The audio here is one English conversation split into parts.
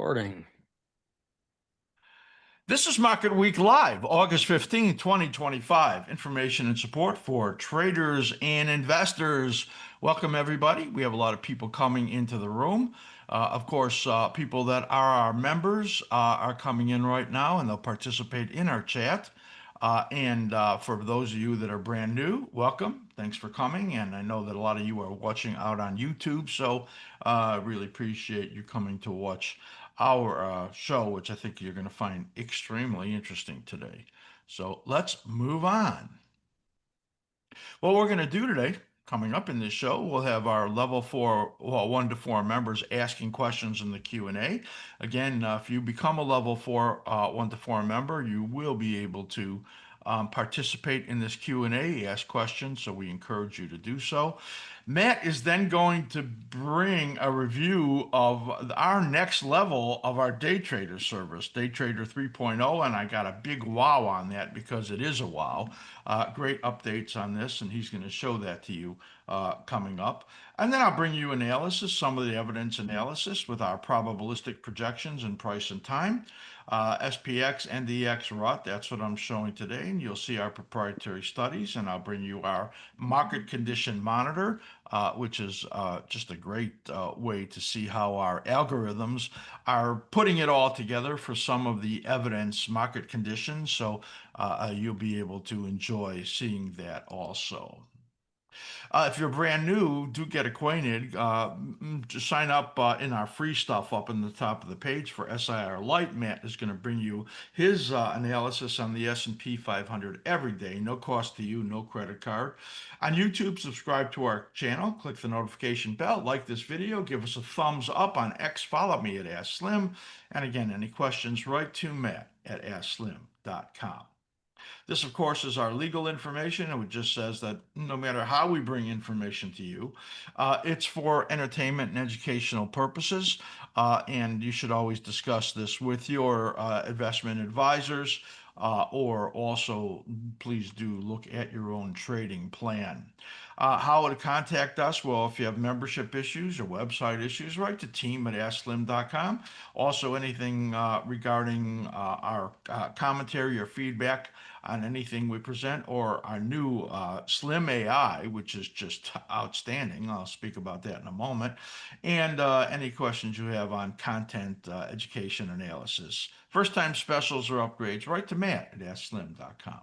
Recording. This is Market Week Live, August 15, 2025. Information and support for traders and investors. Welcome, everybody. We have a lot of people coming into the room. Of course, people that are our members are coming in right now, and they'll participate in our chat. For those of you that are brand new, welcome. Thanks for coming. And I know that a lot of you are watching out on YouTube, so I really appreciate you coming to watch our show, which I think you're going to find extremely interesting today. So let's move on. What we're going to do today, coming up in this show, we'll have our level 4, 1 to 4 members asking questions in the Q&A. Again, if you become a level 4, 1 to 4 member, you will be able to participate in this Q&A, ask questions, so we encourage you to do so. Matt is then going to bring a review of our next level of our day trader service, Day Trader 3.0, and I got a big wow on that because it is a wow. Great updates on this, and he's going to show that to you coming up. And then I'll bring you analysis, some of the evidence analysis with our probabilistic projections in price and time. SPX, NDX, RUT, that's what I'm showing today, and you'll see our proprietary studies, and I'll bring you our market condition monitor, which is just a great way to see how our algorithms are putting it all together for some of the evidence market conditions. So you'll be able to enjoy seeing that also. If you're brand new, do get acquainted. Just sign up in our free stuff up in the top of the page for SIR Lite. Matt is going to bring you his analysis on the S&P 500 every day. No cost to you, no credit card. On YouTube, subscribe to our channel. Click the notification bell. Like this video. Give us a thumbs up. On X, follow me at askSlim. And again, any questions, write to Matt at askSlim.com. This, of course, is our legal information. It just says that no matter how we bring information to you, it's for entertainment and educational purposes. And you should always discuss this with your investment advisors, or also please do look at your own trading plan. How to contact us? Well, if you have membership issues or website issues, write to team@askSlim.com. Also, anything regarding our commentary or feedback on anything we present, or our new Slim AI, which is just outstanding. I'll speak about that in a moment. And any questions you have on content, education, analysis. First-time specials or upgrades, write to Matt at askSlim.com.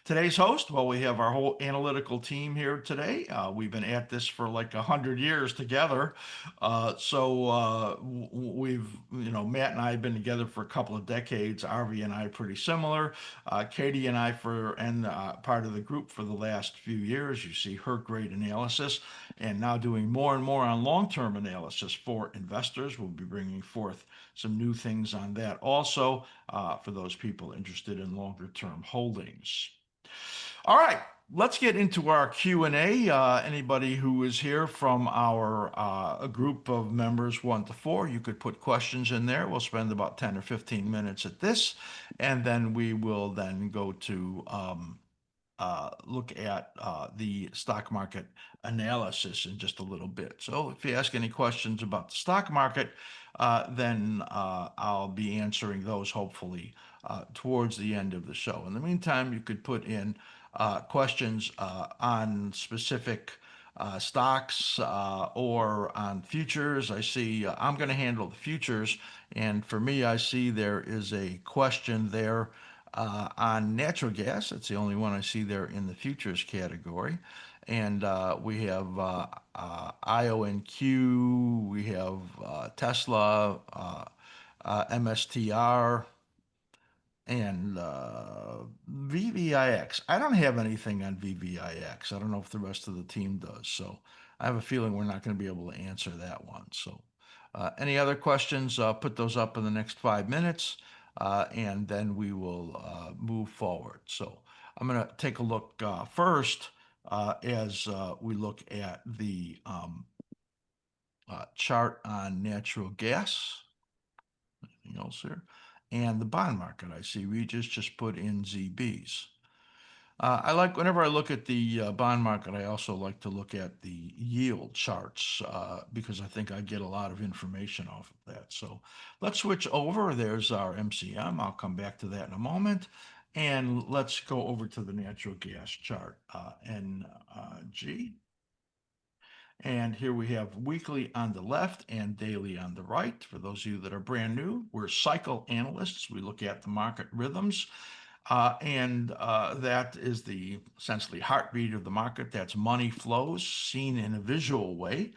Today's host, well, we have our whole analytical team here today. We've been at this for like 100 years together. We've, Matt and I have been together for a couple of decades. Arvi and I are pretty similar. Katie and I part of the group for the last few years. You see her great analysis, and now doing more and more on long-term analysis for investors. We'll be bringing forth some new things on that also for those people interested in longer-term holdings. All right, let's get into our Q&A. Anybody who is here from our a group of members 1 to 4, you could put questions in there. We'll spend about 10 or 15 minutes at this, and then we will then go to look at the stock market analysis in just a little bit. So if you ask any questions about the stock market, then I'll be answering those hopefully towards the end of the show. In the meantime, you could put in questions on specific stocks or on futures. I see I'm going to handle the futures, and for me, I see there is a question there on natural gas. It's the only one I see there in the futures category. And we have IonQ, we have Tesla, MSTR, and VVIX. I don't have anything on VVIX. I don't know if the rest of the team does. So I have a feeling we're not going to be able to answer that one. So any other questions, put those up in the next 5 minutes, and then we will move forward. So I'm going to take a look first as we look at the chart on natural gas. Anything else here? And the bond market, I see Regis just put in ZBs. Whenever I look at the bond market, I also like to look at the yield charts because I think I get a lot of information off of that. So let's switch over. There's our MCM. I'll come back to that in a moment. And let's go over to the natural gas chart, NG. And here we have weekly on the left and daily on the right. For those of you that are brand new, we're cycle analysts. We look at the market rhythms. That is the essentially heartbeat of the market. That's money flows seen in a visual way.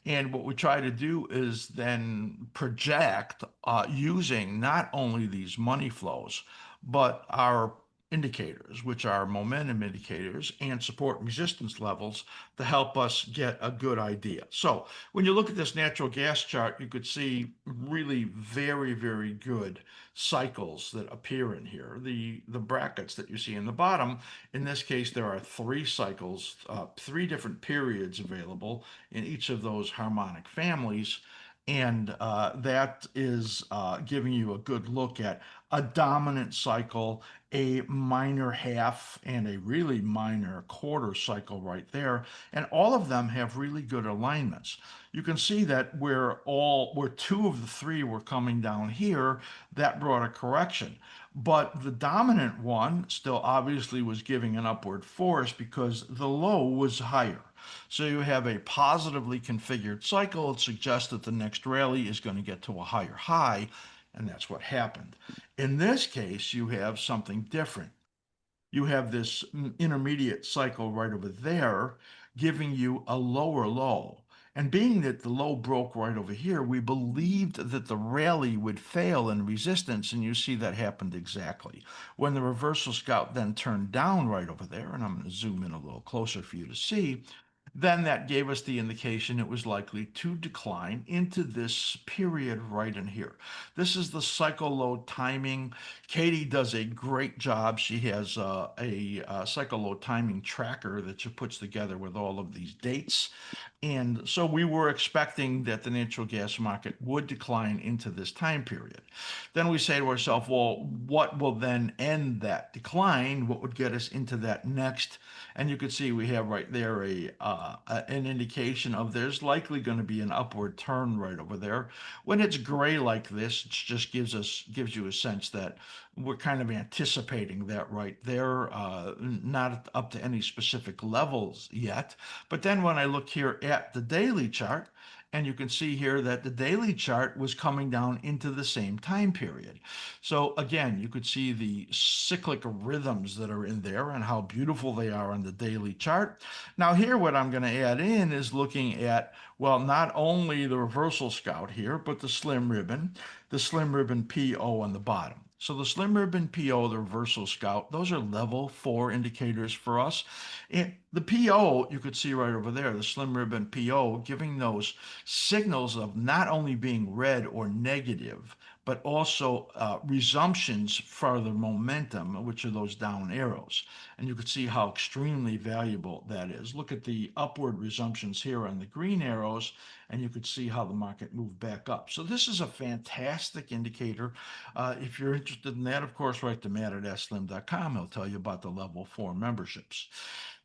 And what we try to do is then project using not only these money flows, but our indicators, which are momentum indicators and support resistance levels to help us get a good idea. So when you look at this natural gas chart, you could see really very, very good cycles that appear in here. The brackets that you see in the bottom, in this case, there are three cycles, three different periods available in each of those harmonic families. And that is giving you a good look at a dominant cycle, a minor half, and a really minor quarter cycle right there. And all of them have really good alignments. You can see that where two of the three were coming down here, that brought a correction. But the dominant one still obviously was giving an upward force because the low was higher. So you have a positively configured cycle. It suggests that the next rally is going to get to a higher high, and that's what happened. In this case, you have something different. You have this intermediate cycle right over there giving you a lower low. And being that the low broke right over here, we believed that the rally would fail in resistance, and you see that happened exactly. When the reversal scout then turned down right over there, and I'm going to zoom in a little closer for you to see, then that gave us the indication it was likely to decline into this period right in here. This is the cycle low timing. Katie does a great job. She has a cycle low timing tracker that she puts together with all of these dates. And so we were expecting that the natural gas market would decline into this time period. Then we say to ourselves, well, what will then end that decline? What would get us into that next? And you can see we have right there an indication of there's likely going to be an upward turn right over there. When it's gray like this, it just gives you a sense that we're kind of anticipating that right there, not up to any specific levels yet. But then when I look here at the daily chart, and you can see here that the daily chart was coming down into the same time period. So again, you could see the cyclic rhythms that are in there and how beautiful they are on the daily chart. Now here, what I'm going to add in is looking at, well, not only the reversal scout here, but the slim ribbon PO on the bottom. So the slim ribbon PO, the reversal scout, those are level 4 indicators for us. And the PO, you could see right over there, the slim ribbon PO, giving those signals of not only being red or negative, but also resumptions for the momentum, which are those down arrows. And you could see how extremely valuable that is. Look at the upward resumptions here on the green arrows, and you could see how the market moved back up. So this is a fantastic indicator. If you're interested in that, of course, write to Matt at askSlim.com. He'll tell you about the level 4 memberships.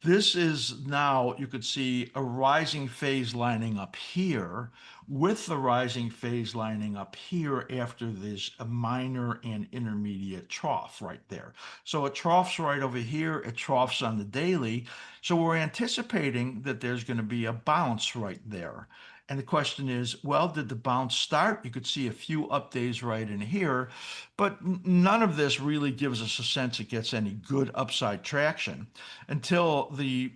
This is now, you could see a rising phase lining up here with the rising phase lining up here after this a minor and intermediate trough right there. So it troughs right over here, it troughs on the daily. So we're anticipating that there's going to be a bounce right there. And the question is, well, did the bounce start? You could see a few up days right in here, but none of this really gives us a sense it gets any good upside traction until the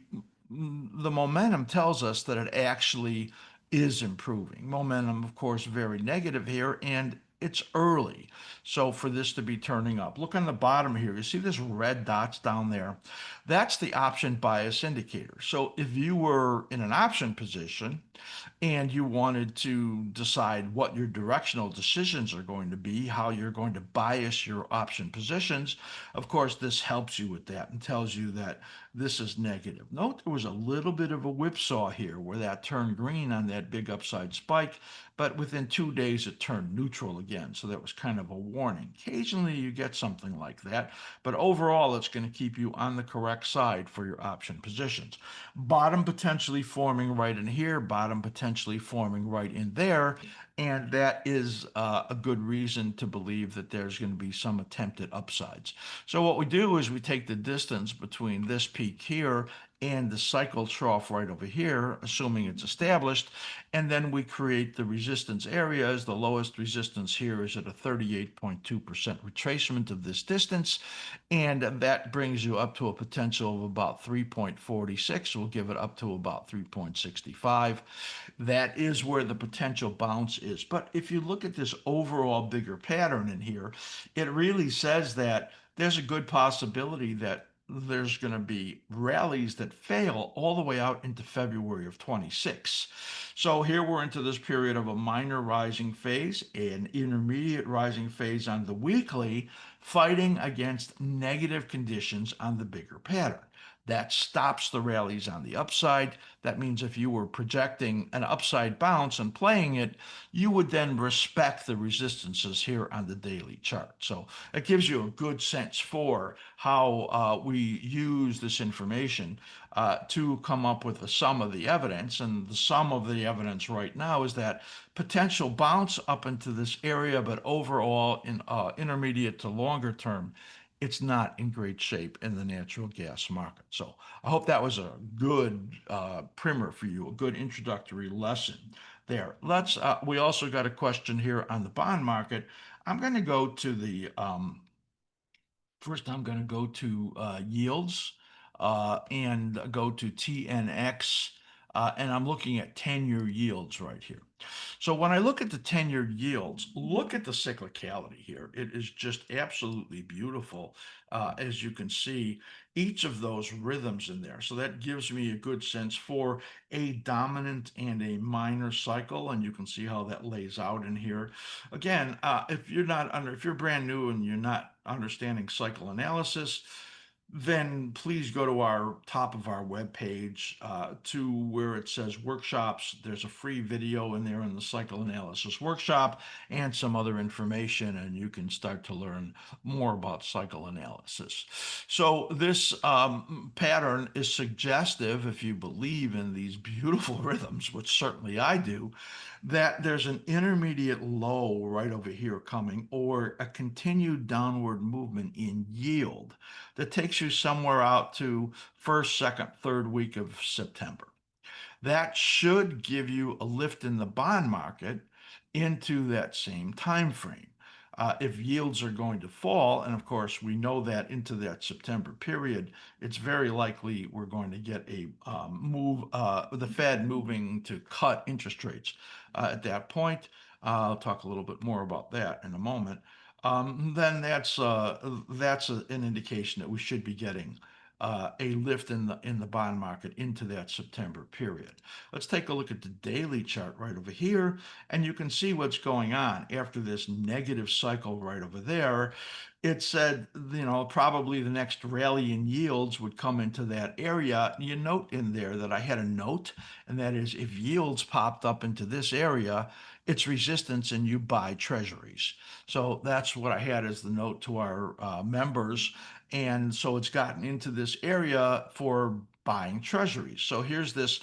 momentum tells us that it actually is improving. Momentum, of course, very negative here, and it's early. So for this to be turning up, look on the bottom here. You see this red dots down there? That's the option bias indicator. So if you were in an option position and you wanted to decide what your directional decisions are going to be, how you're going to bias your option positions, of course, this helps you with that and tells you that this is negative. Note there was a little bit of a whipsaw here where that turned green on that big upside spike, but within 2 days it turned neutral again. again. So that was kind of a warning. Occasionally you get something like that, but overall it's going to keep you on the correct side for your option positions. Bottom potentially forming right in here, bottom potentially forming right in there, and that is a good reason to believe that there's going to be some attempted upsides. So what we do is we take the distance between this peak here and the cycle trough right over here, assuming it's established, and then we create the resistance areas. The lowest resistance here is at a 38.2% retracement of this distance, and that brings you up to a potential of about 3.46. We'll give it up to about 3.65. That is where the potential bounce is. But if you look at this overall bigger pattern in here, it really says that there's a good possibility that there's going to be rallies that fail all the way out into February of 26. So here we're into this period of a minor rising phase, an intermediate rising phase on the weekly, fighting against negative conditions on the bigger pattern. That stops the rallies on the upside. That means if you were projecting an upside bounce and playing it, you would then respect the resistances here on the daily chart. So it gives you a good sense for how we use this information to come up with the sum of the evidence. And the sum of the evidence right now is that potential bounce up into this area, but overall in intermediate to longer term, it's not in great shape in the natural gas market. So I hope that was a good primer for you, a good introductory lesson there. We also got a question here on the bond market. I'm going to go to the, first I'm going to go to yields and go to TNX, and I'm looking at 10-year yields right here. So when I look at the 10-year yields, look at the cyclicality here. It is just absolutely beautiful, as you can see, each of those rhythms in there. So that gives me a good sense for a dominant and a minor cycle, and you can see how that lays out in here. Again, if you're brand new and you're not understanding cycle analysis, then please go to our top of our webpage to where it says workshops. There's a free video in there in the cycle analysis workshop and some other information, and you can start to learn more about cycle analysis. So this pattern is suggestive, if you believe in these beautiful rhythms, which certainly I do, that there's an intermediate low right over here coming, or a continued downward movement in yield that takes you somewhere out to first, second, third week of September. That should give you a lift in the bond market into that same time frame. If yields are going to fall, and of course we know that into that September period, it's very likely we're going to get a the Fed moving to cut interest rates at that point. I'll talk a little bit more about that in a moment. Then that's an indication that we should be getting a lift in the bond market into that September period. Let's take a look at the daily chart right over here, and you can see what's going on after this negative cycle right over there. It said, probably the next rally in yields would come into that area. You note in there that I had a note, and that is if yields popped up into this area, it's resistance and you buy treasuries. So that's what I had as the note to our members. And so it's gotten into this area for buying treasuries. So here's this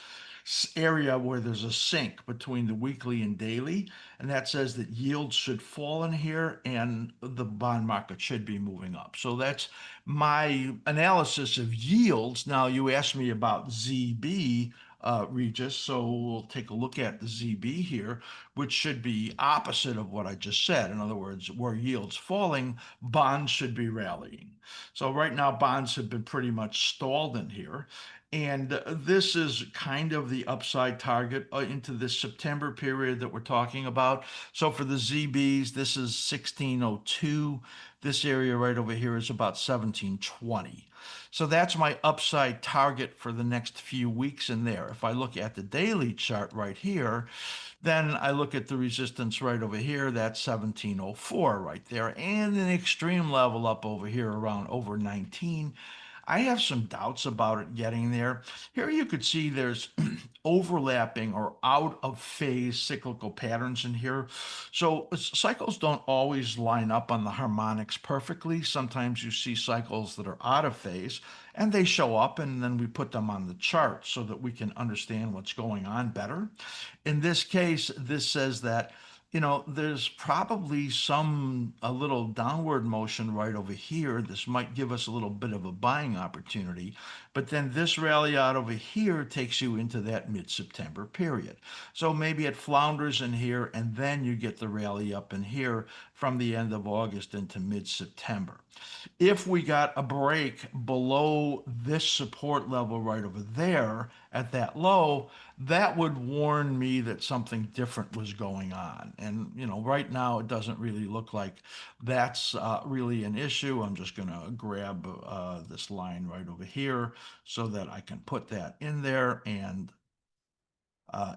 area where there's a sink between the weekly and daily, and that says that yields should fall in here and the bond market should be moving up. So that's my analysis of yields. Now you asked me about ZB, Regis, so we'll take a look at the ZB here, which should be opposite of what I just said. In other words, where yields falling, bonds should be rallying. So right now bonds have been pretty much stalled in here. And this is kind of the upside target into this September period that we're talking about. So for the ZBs, this is 1602. This area right over here is about 1720. So that's my upside target for the next few weeks in there. If I look at the daily chart right here, then I look at the resistance right over here, that's 1704 right there, and an extreme level up over here around over 19. I have some doubts about it getting there. Here you could see there's overlapping or out of phase cyclical patterns in here. So cycles don't always line up on the harmonics perfectly. Sometimes you see cycles that are out of phase and they show up, and then we put them on the chart so that we can understand what's going on better. In this case, this says that there's probably a little downward motion right over here. This might give us a little bit of a buying opportunity, but then this rally out over here takes you into that mid-September period. So maybe it flounders in here, and then you get the rally up in here from the end of August into mid-September. If we got a break below this support level right over there at that low, that would warn me that something different was going on. And, right now it doesn't really look like that's really an issue. I'm just going to grab this line right over here so that I can put that in there, and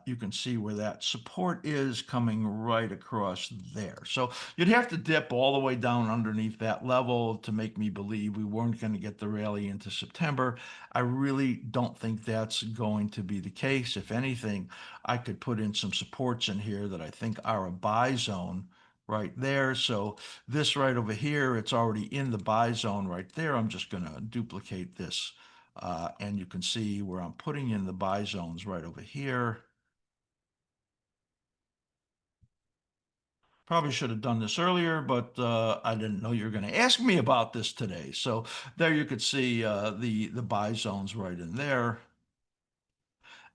you can see where that support is coming right across there. So you'd have to dip all the way down underneath that level to make me believe we weren't going to get the rally into September. I really don't think that's going to be the case. If anything, I could put in some supports in here that I think are a buy zone right there. So this right over here, it's already in the buy zone right there. I'm just going to duplicate this. And you can see where I'm putting in the buy zones right over here. Probably should have done this earlier, but I didn't know you were going to ask me about this today. So there you could see the buy zones right in there.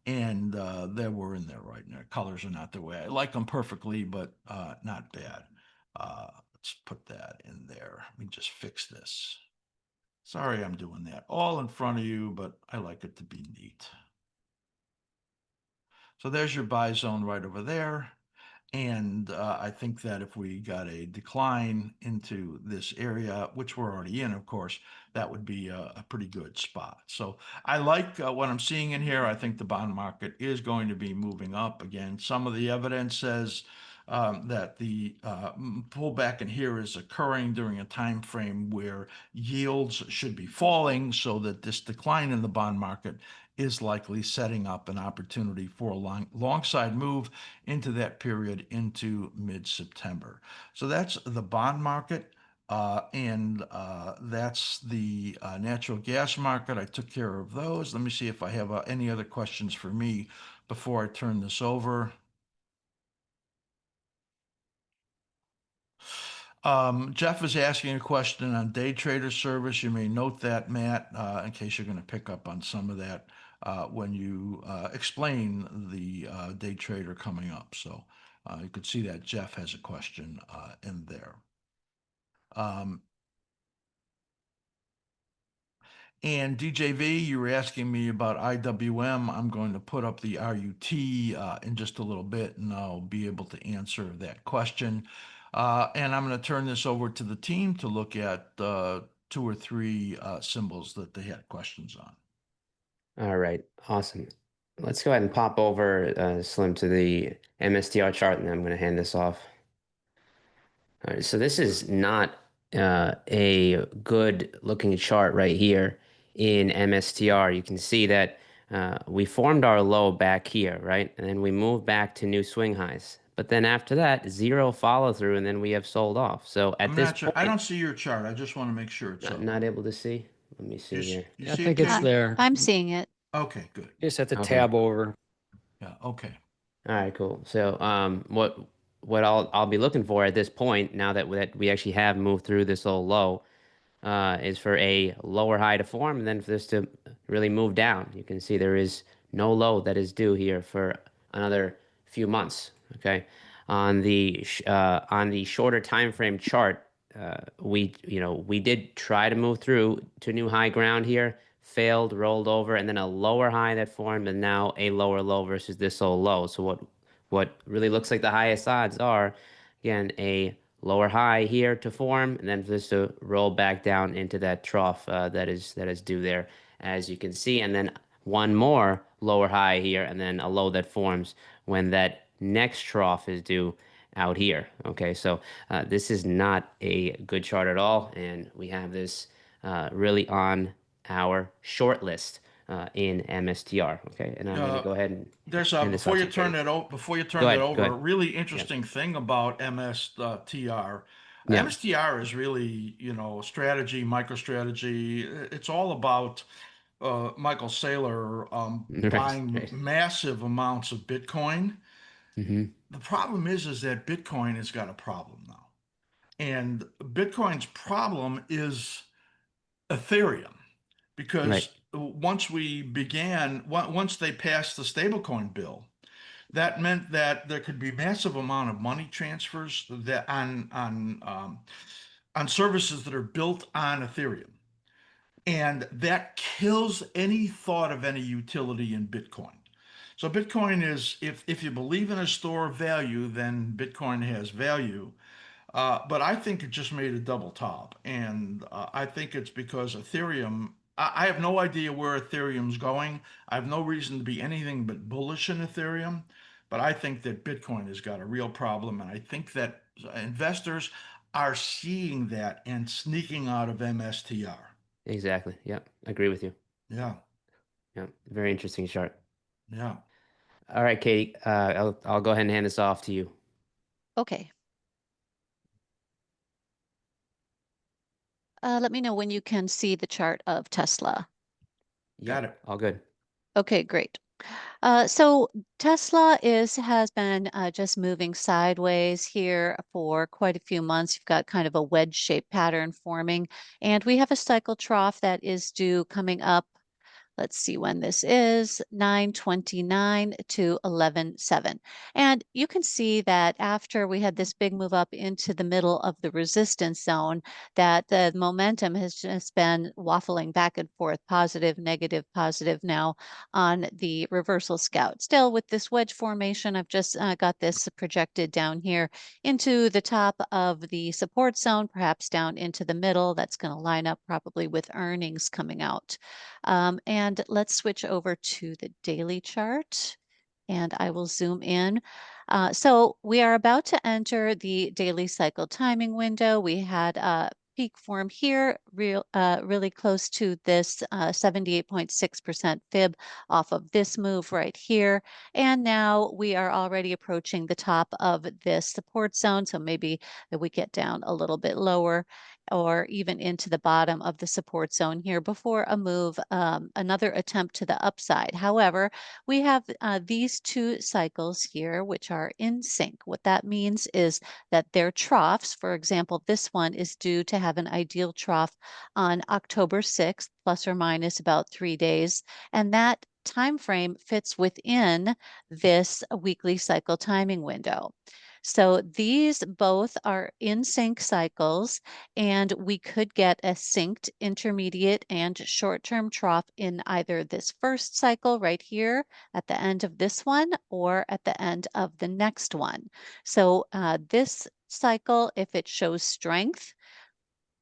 And they were in there right now. Colors are not the way I like them perfectly, but not bad. Let's put that in there. Let me just fix this. Sorry I'm doing that all in front of you, but I like it to be neat. So there's your buy zone right over there. And I think that if we got a decline into this area, which we're already in, of course, that would be a pretty good spot. So I like what I'm seeing in here. I think the bond market is going to be moving up again. Some of the evidence says that the pullback in here is occurring during a time frame where yields should be falling, so that this decline in the bond market is likely setting up an opportunity for a long side move into that period into mid-September. So that's the bond market. And that's the natural gas market. I took care of those. Let me see if I have any other questions for me before I turn this over. Jeff is asking a question on day trader service. You may note that, Matt, in case you're going to pick up on some of that when you explain the day trader coming up. So you could see that Jeff has a question in there. And DJV, you were asking me about IWM. I'm going to put up the RUT in just a little bit, and I'll be able to answer that question. And I'm going to turn this over to the team to look at 2 or 3 symbols that they had questions on. All right, awesome. Let's go ahead and pop over, Slim, to the MSTR chart, and then I'm going to hand this off. All right, so this is not a good looking chart right here in MSTR. You can see that we formed our low back here, right? And then we moved back to new swing highs. But then after that, zero follow through, and then we have sold off. So at I'm this not sure. I point, don't see your chart. I just want to make sure it's up. not able to see. Let me see here. You I see it, think it's Katie? there. I'm seeing it. Okay, good. You just have to Okay. tab over. Yeah, okay. All right, cool. So, what I'll be looking for at this point, now that we actually have moved through this little low, is for a lower high to form, and then for this to really move down. You can see there is no low that is due here for another few months. Okay, on the shorter time frame chart, we did try to move through to new high ground here, failed, rolled over, and then a lower high that formed, and now a lower low versus this old low. So what really looks like the highest odds are, again, a lower high here to form, and then for this to roll back down into that trough that is due there, as you can see, and then one more lower high here, and then a low that forms when that next trough is due out here. Okay, so this is not a good chart at all, and we have this really on our short list in MSTR. Okay, and I'm going to Uh, go ahead and there's hand this before off you to you, turn Katie. that over, before you Go turn that ahead. Go over, a ahead. really Yep. interesting thing about MSTR. Yeah. MSTR is really, strategy, microstrategy. It's all about Michael Saylor Right. buying Right. massive amounts of Bitcoin. Hmm. The problem is that Bitcoin has got a problem now, and Bitcoin's problem is Ethereum, Right. because once they passed the stablecoin bill, that meant that there could be massive amount of money transfers that on services that are built on Ethereum, and that kills any thought of any utility in Bitcoin. So Bitcoin is, if you believe in a store of value, then Bitcoin has value. But I think it just made a double top, and I think it's because Ethereum. I have no idea where Ethereum's going. I have no reason to be anything but bullish in Ethereum, but I think that Bitcoin has got a real problem, and I think that investors are seeing that and sneaking out of MSTR. Exactly. Yep. Agree with you. Yeah, Yep. Very interesting chart. yeah. All right, Katie. I'll go ahead and hand this off to you. Okay. Let me know when you can see the chart of Tesla. Got Yep. it. All good. Okay, great. So Tesla has been just moving sideways here for quite a few months. You've got kind of a wedge-shaped pattern forming, and we have a cycle trough that is due coming up. Let's see when this is, 9/29 to 11/7. And you can see that after we had this big move up into the middle of the resistance zone, that the momentum has just been waffling back and forth, positive now on the reversal scout. Still with this wedge formation, I've just got this projected down here into the top of the support zone, perhaps down into the middle. That's going to line up probably with earnings coming out. And let's switch over to the daily chart and I will zoom in. So we are about to enter the daily cycle timing window. We had a peak form here, really close to this 78.6% fib off of this move right here. And now we are already approaching the top of this support zone. So maybe that we get down a little bit lower or even into the bottom of the support zone here before a move, another attempt to the upside. However, we have these two cycles here, which are in sync. What that means is that their troughs, for example, this one is due to have an ideal trough on October 6th, plus or minus about 3 days. And that time frame fits within this weekly cycle timing window. So these both are in sync cycles, and we could get a synced intermediate and short-term trough in either this first cycle right here at the end of this one or at the end of the next one. So this cycle, if it shows strength,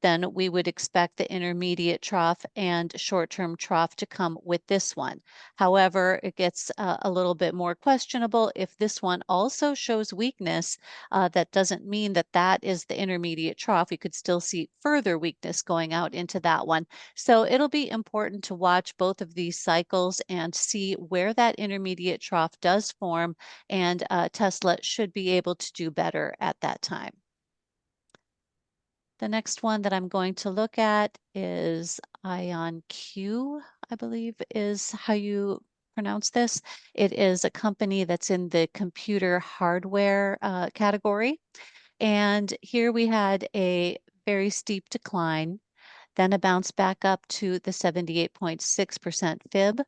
then we would expect the intermediate trough and short-term trough to come with this one. However, it gets a little bit more questionable if this one also shows weakness. That doesn't mean that that is the intermediate trough. You could still see further weakness going out into that one. So it'll be important to watch both of these cycles and see where that intermediate trough does form, and Tesla should be able to do better at that time. The next one that I'm going to look at is IonQ, I believe is how you pronounce this. It is a company that's in the computer hardware category. And here we had a very steep decline, then a bounce back up to the 78.6% fib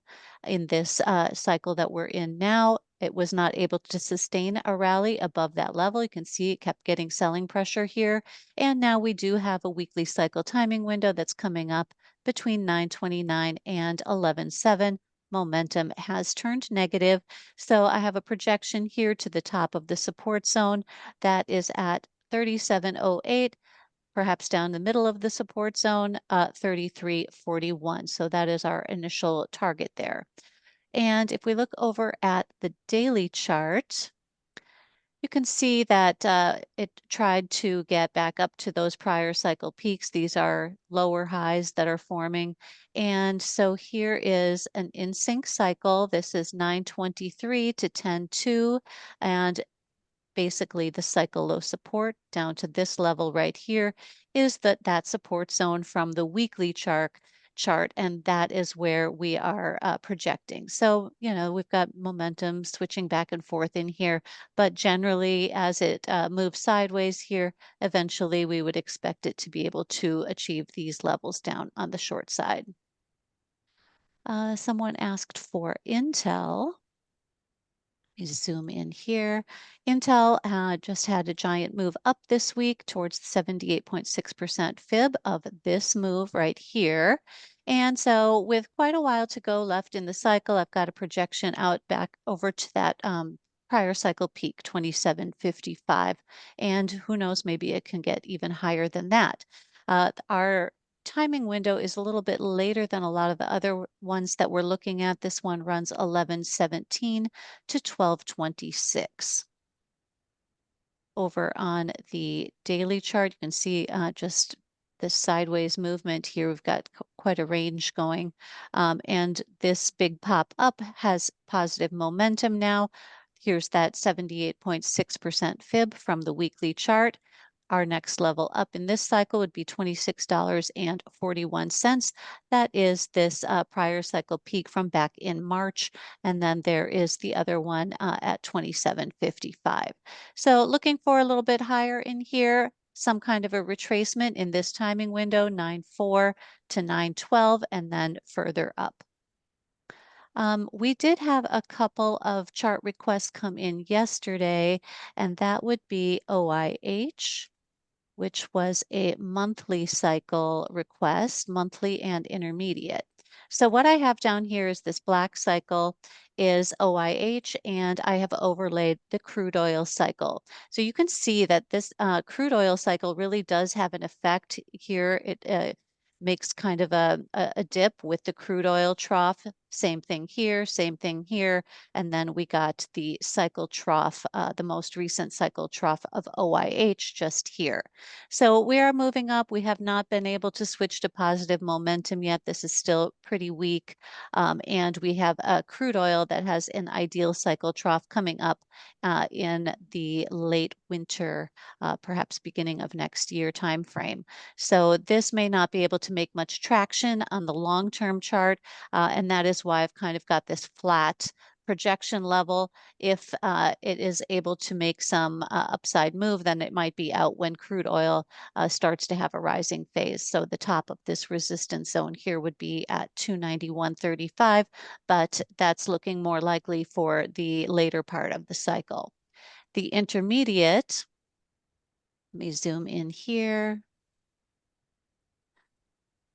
in this cycle that we're in now. It was not able to sustain a rally above that level. You can see it kept getting selling pressure here. And now we do have a weekly cycle timing window that's coming up between 9/29 and 11/7. Momentum has turned negative. So I have a projection here to the top of the support zone that is at 3708, perhaps down the middle of the support zone, 3341. So that is our initial target there. And if we look over at the daily chart, you can see that it tried to get back up to those prior cycle peaks. These are lower highs that are forming. And so here is an in-sync cycle. This is 923 to 10.2, and basically the cycle low support down to this level right here is that support zone from the weekly chart, and that is where we are projecting. So, we've got momentum switching back and forth in here, but generally as it moves sideways here, eventually we would expect it to be able to achieve these levels down on the short side. Someone asked for Intel. You zoom in here. Intel just had a giant move up this week towards the 78.6% fib of this move right here. And so with quite a while to go left in the cycle, I've got a projection out back over to that prior cycle peak, 27.55. And who knows, maybe it can get even higher than that. Our timing window is a little bit later than a lot of the other ones that we're looking at. This one runs 11:17 to 12:26. Over on the daily chart, you can see just the sideways movement here. We've got quite a range going, and this big pop up has positive momentum now. Here's that 78.6% fib from the weekly chart. Our next level up in this cycle would be $26.41. That is this prior cycle peak from back in March. And then there is the other one at 27.55. So looking for a little bit higher in here, some kind of a retracement in this timing window, 9.4 to 9.12, and then further up. We did have a couple of chart requests come in yesterday, and that would be OIH, which was a monthly cycle request, monthly and intermediate. So what I have down here is this black cycle is OIH, and I have overlaid the crude oil cycle. So you can see that this crude oil cycle really does have an effect here. It makes kind of a dip with the crude oil trough. Same thing here, same thing here. And then we got the cycle trough, the most recent cycle trough of OIH just here. So we are moving up. We have not been able to switch to positive momentum yet. This is still pretty weak. And we have a crude oil that has an ideal cycle trough coming up in the late winter, perhaps beginning of next year timeframe. So this may not be able to make much traction on the long-term chart, and that is why I've kind of got this flat projection level. If it is able to make some upside move, then it might be out when crude oil starts to have a rising phase. So the top of this resistance zone here would be at 291.35, but that's looking more likely for the later part of the cycle. The intermediate, let me zoom in here.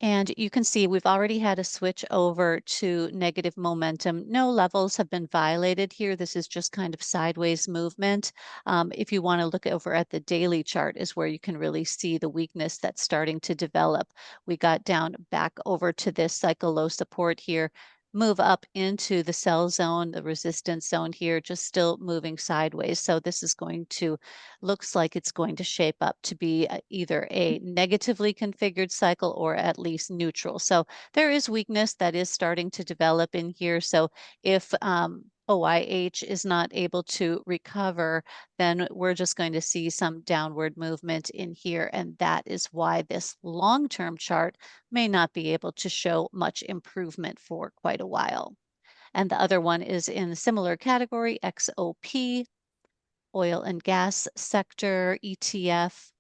And you can see we've already had a switch over to negative momentum. No levels have been violated here. This is just kind of sideways movement. If you want to look over at the daily chart is where you can really see the weakness that's starting to develop. We got down back over to this cycle low support here, move up into the sell zone, the resistance zone here, just still moving sideways. So this is going to, looks like it's going to shape up to be either a negatively configured cycle or at least neutral. So there is weakness that is starting to develop in here. So if OIH is not able to recover, then we're just going to see some downward movement in here. And that is why this long-term chart may not be able to show much improvement for quite a while. And the other one is in a similar category, XOP, oil and gas sector, ETF.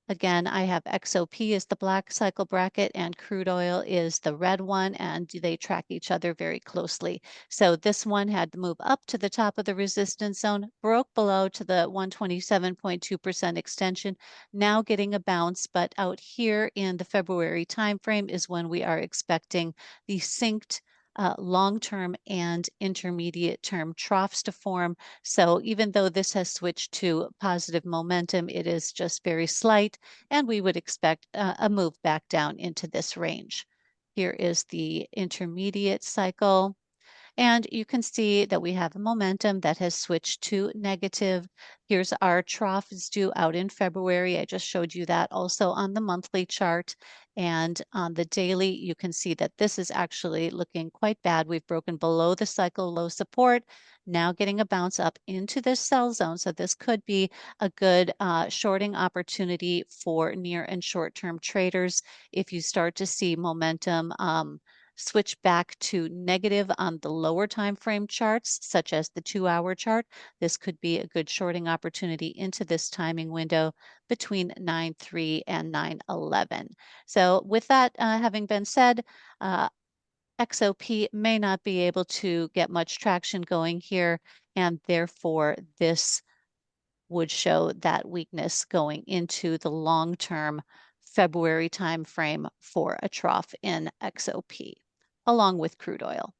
Again, I have XOP as the black cycle bracket and crude oil is the red one, and they track each other very closely. So this one had to move up to the top of the resistance zone, broke below to the 127.2% extension, now getting a bounce, but out here in the February timeframe is when we are expecting the synced long-term and intermediate term troughs to form. So even though this has switched to positive momentum, it is just very slight, and we would expect a move back down into this range. Here is the intermediate cycle. And you can see that we have a momentum that has switched to negative. Here's our trough is due out in February. I just showed you that also on the monthly chart. And on the daily, you can see that this is actually looking quite bad. We've broken below the cycle low support, now getting a bounce up into this sell zone. So this could be a good shorting opportunity for near and short-term traders. If you start to see momentum switch back to negative on the lower time frame charts, such as the 2-hour chart, this could be a good shorting opportunity into this timing window between 9/3 and 9/11. So with that having been said, XOP may not be able to get much traction going here, and therefore this would show that weakness going into the long-term February timeframe for a trough in XOP, along with crude oil.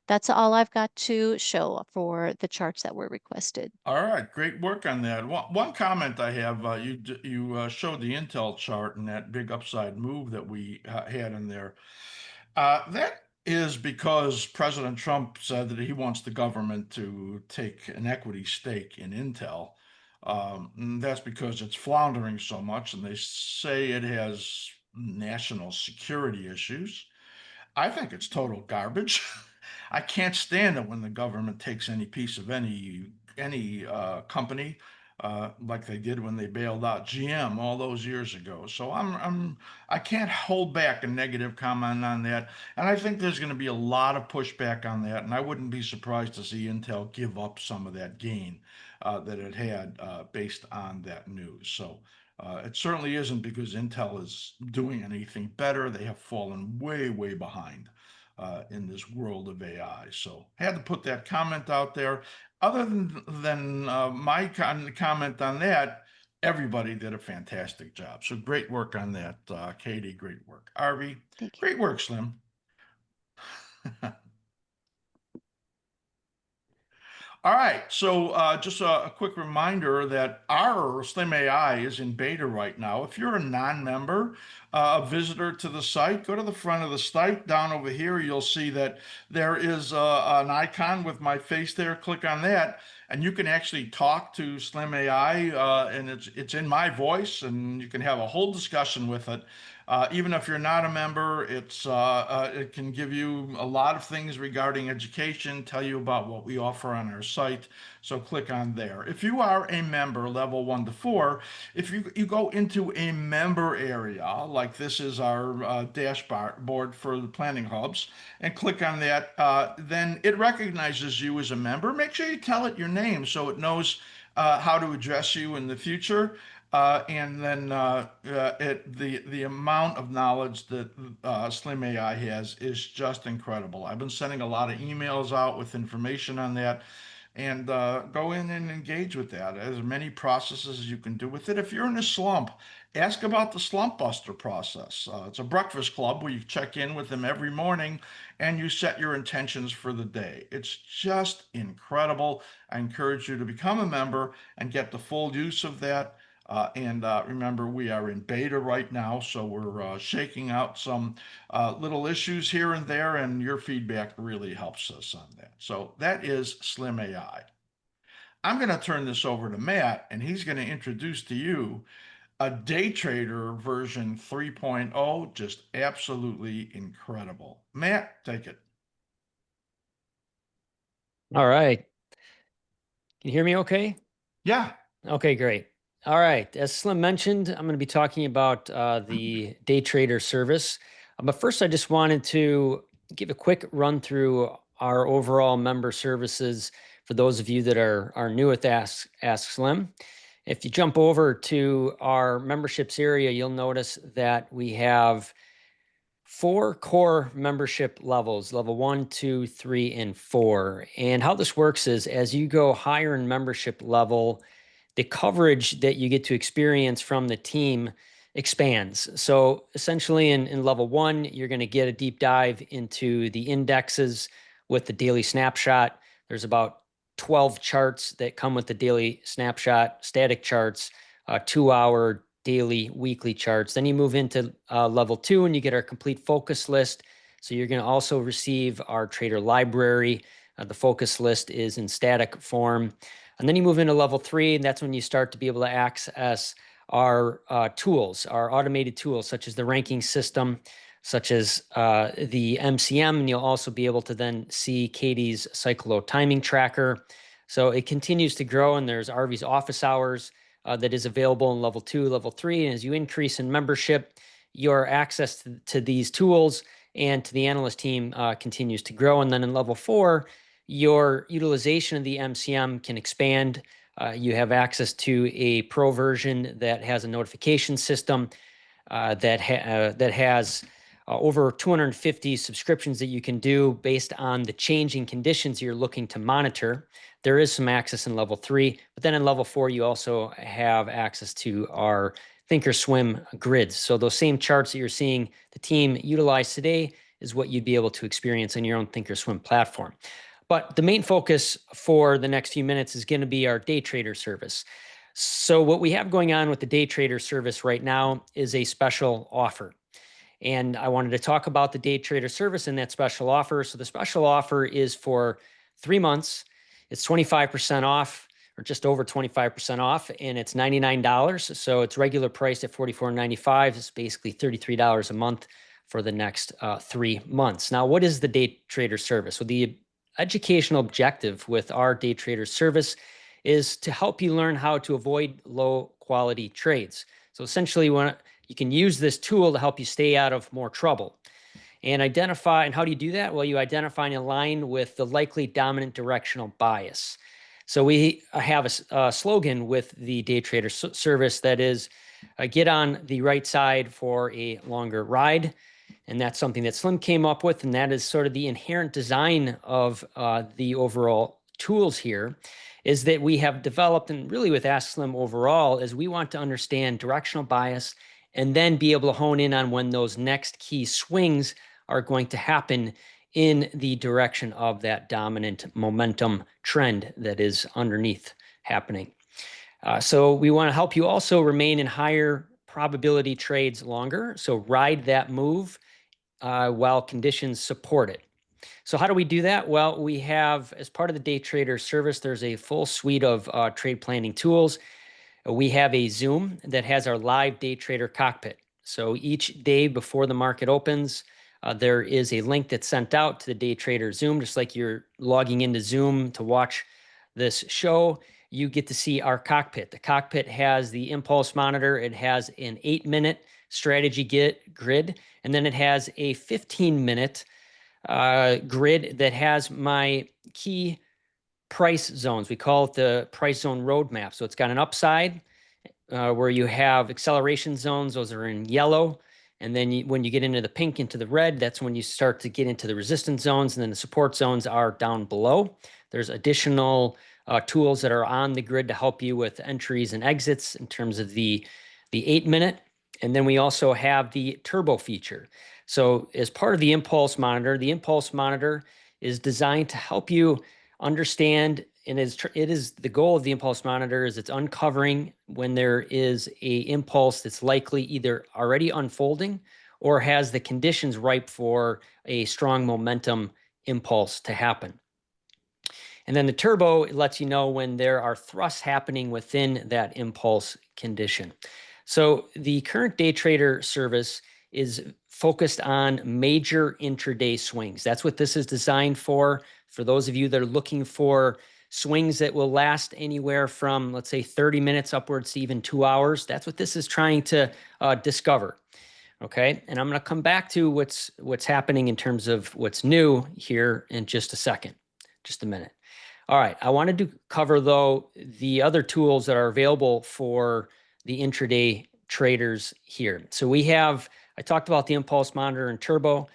That's all I've got to show for the charts that were requested. All right, great work on that. One comment I have, you showed the Intel chart and that big upside move that we had in there. That is because President Trump said that he wants the government to take an equity stake in Intel. And that's because it's floundering so much, and they say it has national security issues. I think it's total garbage. I can't stand it when the government takes any piece of any company, like they did when they bailed out GM all those years ago. So I can't hold back a negative comment on that, and I think there's going to be a lot of pushback on that, and I wouldn't be surprised to see Intel give up some of that gain that it had based on that news. So. It certainly isn't because Intel is doing anything better. They have fallen way, way behind in this world of AI. So had to put that comment out there. Other than my comment on that, everybody did a fantastic job. So great work on that, Katie. Great work, Arby. Thank you. Great work, Slim. All right, so just a quick reminder that our Slim AI is in beta right now. If you're a non-member, a visitor to the site, go to the front of the site. Down over here, you'll see that there is an icon with my face there. Click on that, and you can actually talk to Slim AI, and it's in my voice, and you can have a whole discussion with it. Even if you're not a member, it can give you a lot of things regarding education, tell you about what we offer on our site. So click on there. If you are a member, level 1 to 4, if you go into a member area, like this is our dashboard for the planning hubs, and click on that, then it recognizes you as a member. Make sure you tell it your name so it knows how to address you in the future. And then the amount of knowledge that Slim AI has is just incredible. I've been sending a lot of emails out with information on that, and go in and engage with that. As many processes as you can do with it. If you're in a slump, ask about the Slump Buster process. It's a breakfast club where you check in with them every morning and you set your intentions for the day. It's just incredible. I encourage you to become a member and get the full use of that. Remember, we are in beta right now, so we're shaking out some little issues here and there, and your feedback really helps us on that. So that is Slim AI. I'm going to turn this over to Matt, and he's going to introduce to you a day trader version 3.0, just absolutely incredible. Matt, take it. All right. Can you hear me okay? Yeah. Okay, great. All right. As Slim mentioned, I'm going to be talking about the day trader service. But first, I just wanted to give a quick run through our overall member services for those of you that are new at askSlim. If you jump over to our memberships area, you'll notice that we have 4 core membership levels, level 1, 2, 3, and 4. And how this works is as you go higher in membership level, the coverage that you get to experience from the team expands. So essentially in level 1, you're going to get a deep dive into the indexes with the daily snapshot. There's about 12 charts that come with the daily snapshot, static charts, 2-hour, daily, weekly charts. Then you move into level 2 and you get our complete focus list. So you're going to also receive our trader library. The focus list is in static form. And then you move into level 3, and that's when you start to be able to access our tools, our automated tools, such as the ranking system, such as the MCM, and you'll also be able to then see Katie's cycle timing tracker. So it continues to grow, and there's RV's office hours that is available in level 2, level 3. And as you increase in membership, your access to these tools and to the analyst team continues to grow. And then in level 4, your utilization of the MCM can expand. You have access to a pro version that has a notification system that has over 250 subscriptions that you can do based on the changing conditions you're looking to monitor. There is some access in level 3, but then in level 4, you also have access to our thinkorswim grids. So those same charts that you're seeing the team utilize today is what you'd be able to experience on your own thinkorswim platform. But the main focus for the next few minutes is going to be our day trader service. So what we have going on with the day trader service right now is a special offer. And I wanted to talk about the day trader service and that special offer. So the special offer is for 3 months. It's 25% off, or just over 25% off, and it's $99. So it's regular priced at $44.95. It's basically $33 a month for the next 3 months. Now, what is the day trader service? So the educational objective with our day trader service is to help you learn how to avoid low quality trades. So essentially, you can use this tool to help you stay out of more trouble. And how do you do that? Well, you identify and align with the likely dominant directional bias. So we have a slogan with the day trader service that is, get on the right side for a longer ride. And that's something that Slim came up with, and that is sort of the inherent design of the overall tools here, is that we have developed, and really with askSlim overall, is we want to understand directional bias and then be able to hone in on when those next key swings are going to happen in the direction of that dominant momentum trend that is underneath happening. So we want to help you also remain in higher probability trades longer. So ride that move while conditions support it. So how do we do that? Well, we have, as part of the day trader service, there's a full suite of trade planning tools. We have a Zoom that has our live day trader cockpit. So each day before the market opens, there is a link that's sent out to the day trader Zoom, just like you're logging into Zoom to watch this show. You get to see our cockpit. The cockpit has the impulse monitor. It has an 8-minute strategy grid, and then it has a 15-minute grid that has my key price zones. We call it the price zone roadmap. So it's got an upside where you have acceleration zones. Those are in yellow. And then when you get into the pink, into the red, that's when you start to get into the resistance zones. And then the support zones are down below. There's additional tools that are on the grid to help you with entries and exits in terms of the 8-minute. And then we also have the turbo feature. So as part of the impulse monitor is designed to help you understand, and it is the goal of the impulse monitor is it's uncovering when there is a impulse that's likely either already unfolding or has the conditions ripe for a strong momentum impulse to happen. And then the turbo, it lets you know when there are thrusts happening within that impulse condition. So the current day trader service is focused on major intraday swings. That's what this is designed for. For those of you that are looking for swings that will last anywhere from, let's say, 30 minutes upwards to even 2 hours, that's what this is trying to discover. Okay, and I'm going to come back to what's happening in terms of what's new here in just a second, just a minute. All right, I wanted to cover, though, the other tools that are available for the intraday traders here. So I talked about the impulse monitor and turbo.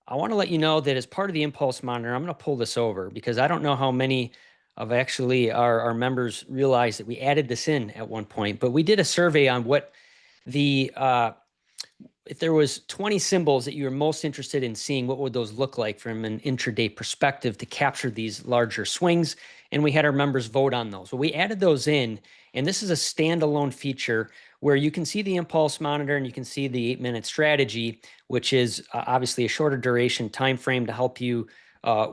I want to let you know that as part of the impulse monitor, I'm going to pull this over because I don't know how many of actually our members realize that we added this in at one point, but we did a survey on what if there was 20 symbols that you were most interested in seeing, what would those look like from an intraday perspective to capture these larger swings? and we had our members vote on those. Well, we added those in, and this is a standalone feature where you can see the impulse monitor and you can see the 8-minute strategy, which is obviously a shorter duration time frame to help you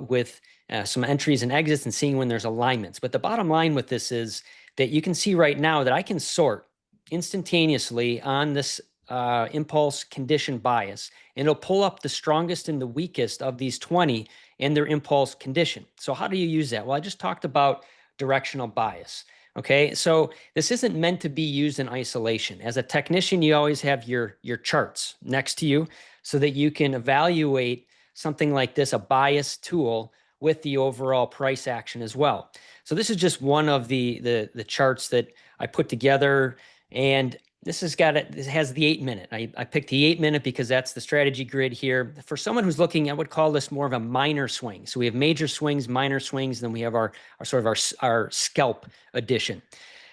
with some entries and exits and seeing when there's alignments. But the bottom line with this is that you can see right now that I can sort instantaneously on this impulse condition bias, and it'll pull up the strongest and the weakest of these 20 in their impulse condition. So how do you use that? Well, I just talked about directional bias. Okay, so this isn't meant to be used in isolation. As a technician, you always have your charts next to you so that you can evaluate something like this, a bias tool, with the overall price action as well. So this is just one of the charts that I put together, and this has the 8-minute. I picked the 8-minute because that's the strategy grid here. For someone who's looking, I would call this more of a minor swing. So we have major swings, minor swings, then we have our scalp edition.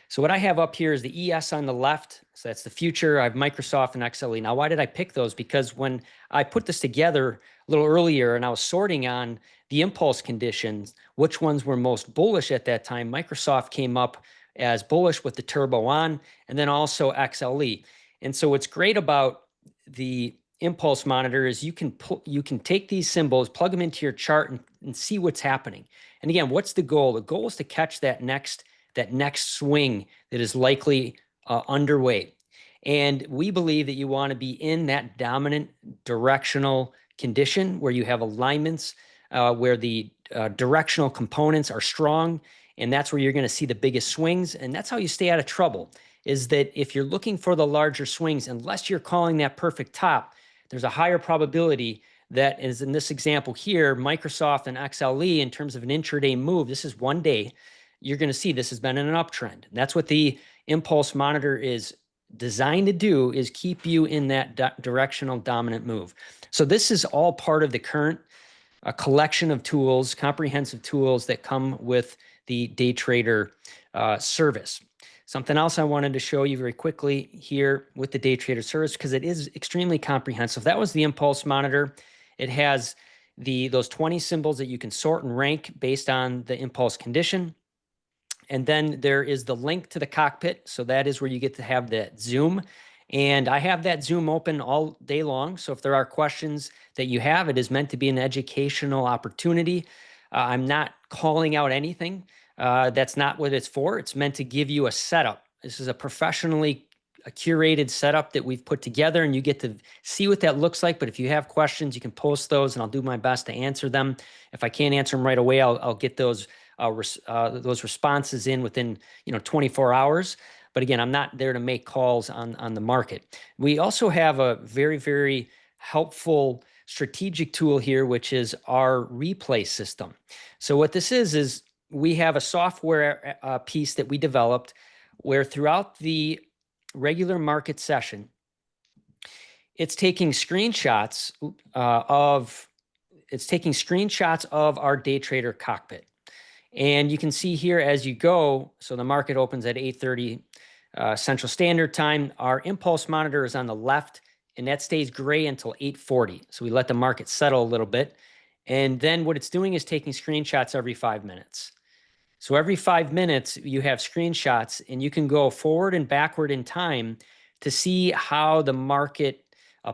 So what I have up here is the ES on the left. So that's the future. I have Microsoft and XLE. Now, why did I pick those? Because when I put this together a little earlier and I was sorting on the impulse conditions, which ones were most bullish at that time, Microsoft came up as bullish with the turbo on, and then also XLE. And so what's great about the impulse monitor is you can take these symbols, plug them into your chart, and see what's happening. And again, what's the goal? The goal is to catch that next swing that is likely underway. And we believe that you want to be in that dominant directional condition where you have alignments, where the directional components are strong, and that's where you're going to see the biggest swings. And that's how you stay out of trouble, is that if you're looking for the larger swings, unless you're calling that perfect top, there's a higher probability that, as in this example here, Microsoft and XLE, in terms of an intraday move, this is one day, you're going to see this has been in an uptrend. That's what the impulse monitor is designed to do, is keep you in that directional dominant move. So this is all part of the current collection of tools, comprehensive tools that come with the day trader service. Something else I wanted to show you very quickly here with the day trader service, because it is extremely comprehensive. That was the impulse monitor. It has those 20 symbols that you can sort and rank based on the impulse condition. And then there is the link to the cockpit. So that is where you get to have that Zoom. And I have that Zoom open all day long. So if there are questions that you have, it is meant to be an educational opportunity. I'm not calling out anything. That's not what it's for. It's meant to give you a setup. This is a professionally curated setup that we've put together, and you get to see what that looks like. But if you have questions, you can post those, and I'll do my best to answer them. If I can't answer them right away, I'll get those responses in within 24 hours. But again, I'm not there to make calls on the market. We also have a very, very helpful strategic tool here, which is our replay system. So what this is we have a software piece that we developed where throughout the regular market session, it's taking screenshots of our day trader cockpit. And you can see here as you go, so the market opens at 8:30 Central Standard Time. Our impulse monitor is on the left, and that stays gray until 8:40. So we let the market settle a little bit. And then what it's doing is taking screenshots every 5 minutes. So every 5 minutes, you have screenshots, and you can go forward and backward in time to see how the market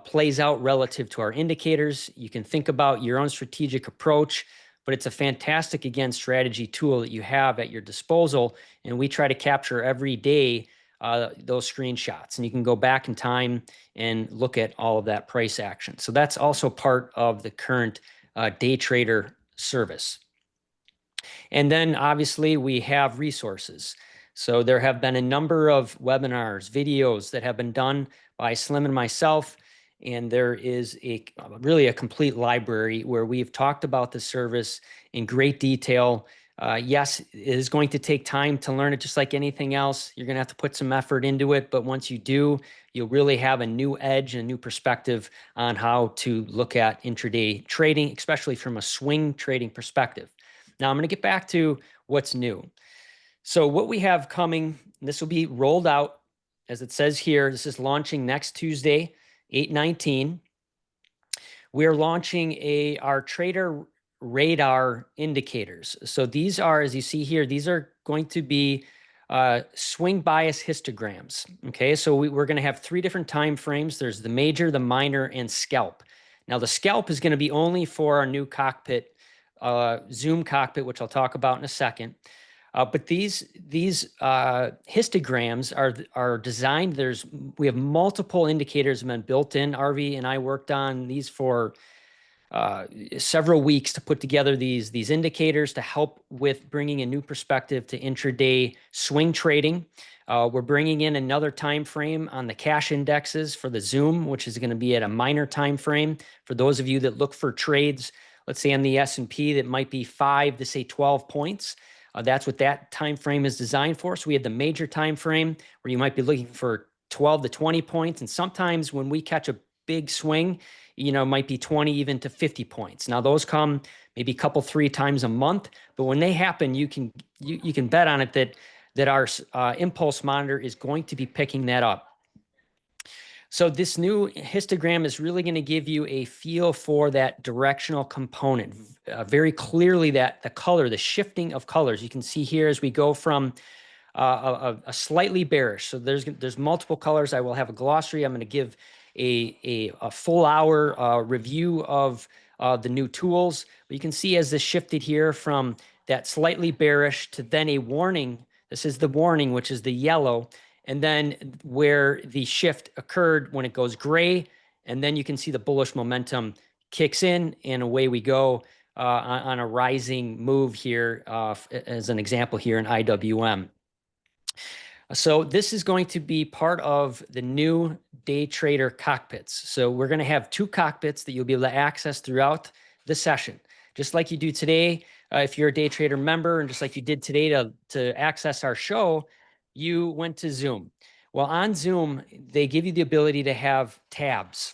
plays out relative to our indicators. You can think about your own strategic approach, but it's a fantastic, again, strategy tool that you have at your disposal. And we try to capture every day those screenshots. And you can go back in time and look at all of that price action. So that's also part of the current day trader service. And then obviously we have resources. So there have been a number of webinars, videos that have been done by Slim and myself. And there is really a complete library where we've talked about the service in great detail. Yes, it is going to take time to learn it, just like anything else. You're going to have to put some effort into it. But once you do, you'll really have a new edge and a new perspective on how to look at intraday trading, especially from a swing trading perspective. Now, I'm going to get back to what's new. So what we have coming, this will be rolled out, as it says here. This is launching next Tuesday, 8/19. We are launching our trader radar indicators. So these are, as you see here, these are going to be swing bias histograms. Okay, so we're going to have 3 different time frames. There's the major, the minor, and scalp. Now the scalp is going to be only for our new cockpit, Zoom cockpit, which I'll talk about in a second. But these histograms are designed. We have multiple indicators have been built in. RV and I worked on these for several weeks to put together these indicators to help with bringing a new perspective to intraday swing trading. We're bringing in another time frame on the cash indexes for the Zoom, which is going to be at a minor time frame. For those of you that look for trades, let's say on the S&P, that might be 5 to say 12 points. That's what that time frame is designed for. So we have the major time frame where you might be looking for 12 to 20 points. And sometimes when we catch a big swing, might be 20 even to 50 points. Now those come maybe a couple, 3 times a month, but when they happen, you can bet on it that our impulse monitor is going to be picking that up. So this new histogram is really going to give you a feel for that directional component, very clearly that the color, the shifting of colors. You can see here as we go from a slightly bearish. So there's multiple colors. I will have a glossary. I'm going to give a full hour review of the new tools. But you can see as this shifted here from that slightly bearish to then a warning. This is the warning, which is the yellow. And then where the shift occurred when it goes gray, and then you can see the bullish momentum kicks in, and away we go on a rising move here, as an example here in IWM. So this is going to be part of the new day trader cockpits. So we're going to have 2 cockpits that you'll be able to access throughout the session, just like you do today. If you're a day trader member, and just like you did today to access our show, you went to Zoom. Well, on Zoom, they give you the ability to have tabs.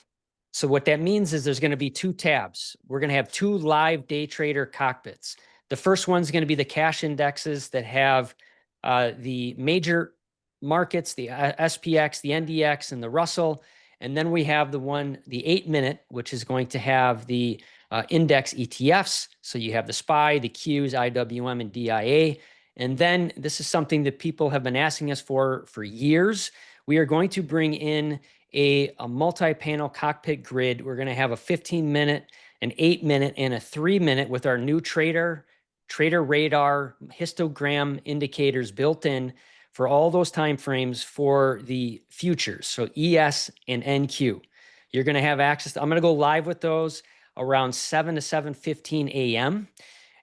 So what that means is there's going to be 2 tabs. We're going to have 2 live day trader cockpits. The first one's going to be the cash indexes that have the major markets, the SPX, the NDX, and the Russell. And then we have the 8-minute, which is going to have the index ETFs. So you have the SPY, the Qs, IWM, and DIA. And then this is something that people have been asking us for years. We are going to bring in a multi-panel cockpit grid. We're going to have a 15-minute, an 8-minute, and a 3-minute with our new trader radar histogram indicators built in for all those time frames for the futures. So ES and NQ. You're going to have access. I'm going to go live with those around 7 to 7:15 a.m.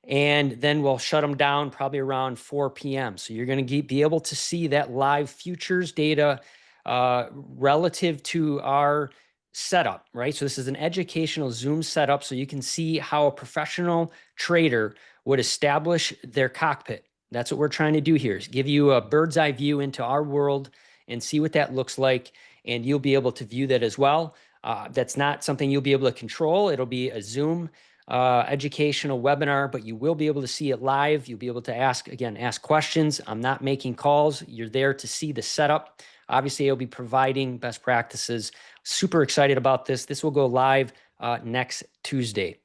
And then we'll shut them down probably around 4 p.m. So you're going to be able to see that live futures data relative to our setup, right? So this is an educational Zoom setup, so you can see how a professional trader would establish their cockpit. That's what we're trying to do here, is give you a bird's eye view into our world and see what that looks like, and you'll be able to view that as well. That's not something you'll be able to control. It'll be a Zoom educational webinar, but you will be able to see it live. You'll be able to ask questions. I'm not making calls. You're there to see the setup. Obviously, I'll be providing best practices. Super excited about this. This will go live next Tuesday.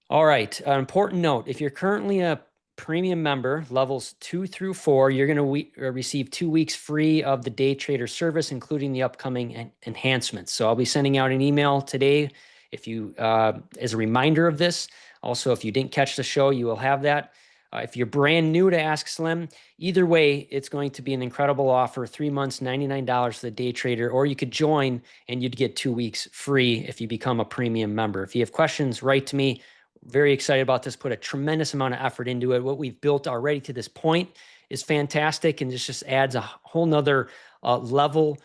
All right, an important note, if you're currently a premium member, levels 2 through 4, you're going to receive 2 weeks free of the day trader service, including the upcoming enhancements. So I'll be sending out an email today if you, as a reminder of this. Also, if you didn't catch the show, you will have that. If you're brand new to askSlim, either way, it's going to be an incredible offer, 3 months, $99 for the day trader, or you could join and you'd get 2 weeks free if you become a premium member. If you have questions, write to me. Very excited about this, put a tremendous amount of effort into it. What we've built already to this point is fantastic, and this just adds a whole nother level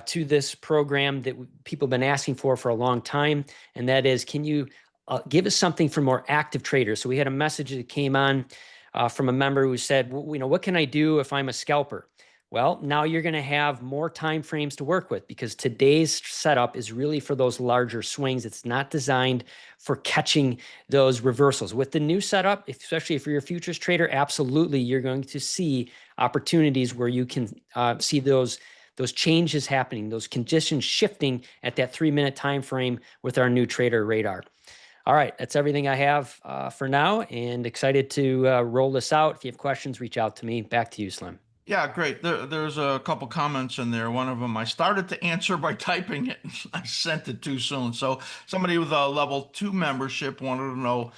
to this program that people have been asking for a long time, and that is, can you give us something for more active traders? So we had a message that came on from a member who said, well, what can I do if I'm a scalper? Well, now you're going to have more time frames to work with, because today's setup is really for those larger swings. It's not designed for catching those reversals. With the new setup, especially if you're a futures trader, absolutely, you're going to see opportunities where you can see those changes happening, those conditions shifting at that 3-minute time frame with our new trader radar. All right, that's everything I have for now, and excited to roll this out. If you have questions, reach out to me. Back to you, Slim. Yeah, great. There's a couple comments in there. One of them I started to answer by typing it. I sent it too soon. So somebody with a level 2 membership wanted to know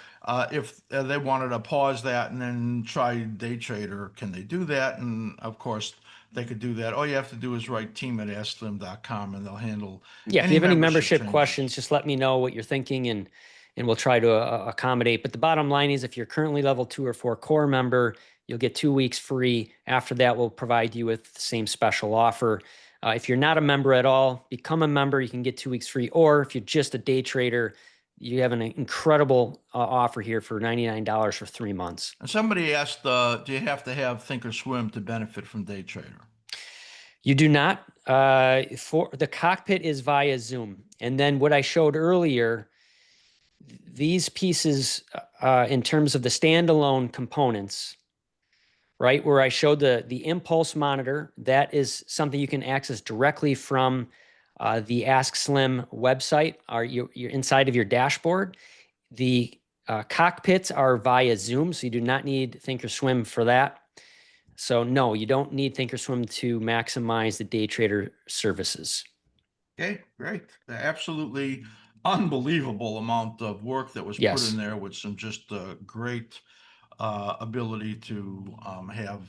if they wanted to pause that and then try day trader. Can they do that? And of course, they could do that. All you have to do is write team@askSlim.com and they'll handle Yeah, if you any have any membership membership changes. questions, just let me know what you're thinking, and we'll try to accommodate. But the bottom line is, if you're currently level 2 or 4 core member, you'll get 2 weeks free. After that, we'll provide you with the same special offer. If you're not a member at all, become a member. You can get 2 weeks free. Or if you're just a day trader, you have an incredible offer here for $99 for 3 months. And somebody asked, do you have to have Thinkorswim to benefit from day trader? You do not. For the cockpit is via Zoom. And then what I showed earlier, these pieces in terms of the standalone components, right, where I showed the impulse monitor, that is something you can access directly from the askSlim website, or you're inside of your dashboard. The cockpits are via Zoom, so you do not need Thinkorswim for that. So no, you don't need Thinkorswim to maximize the day trader services. Okay, great. Absolutely unbelievable amount of work that was put Yes. in there with some just great ability to have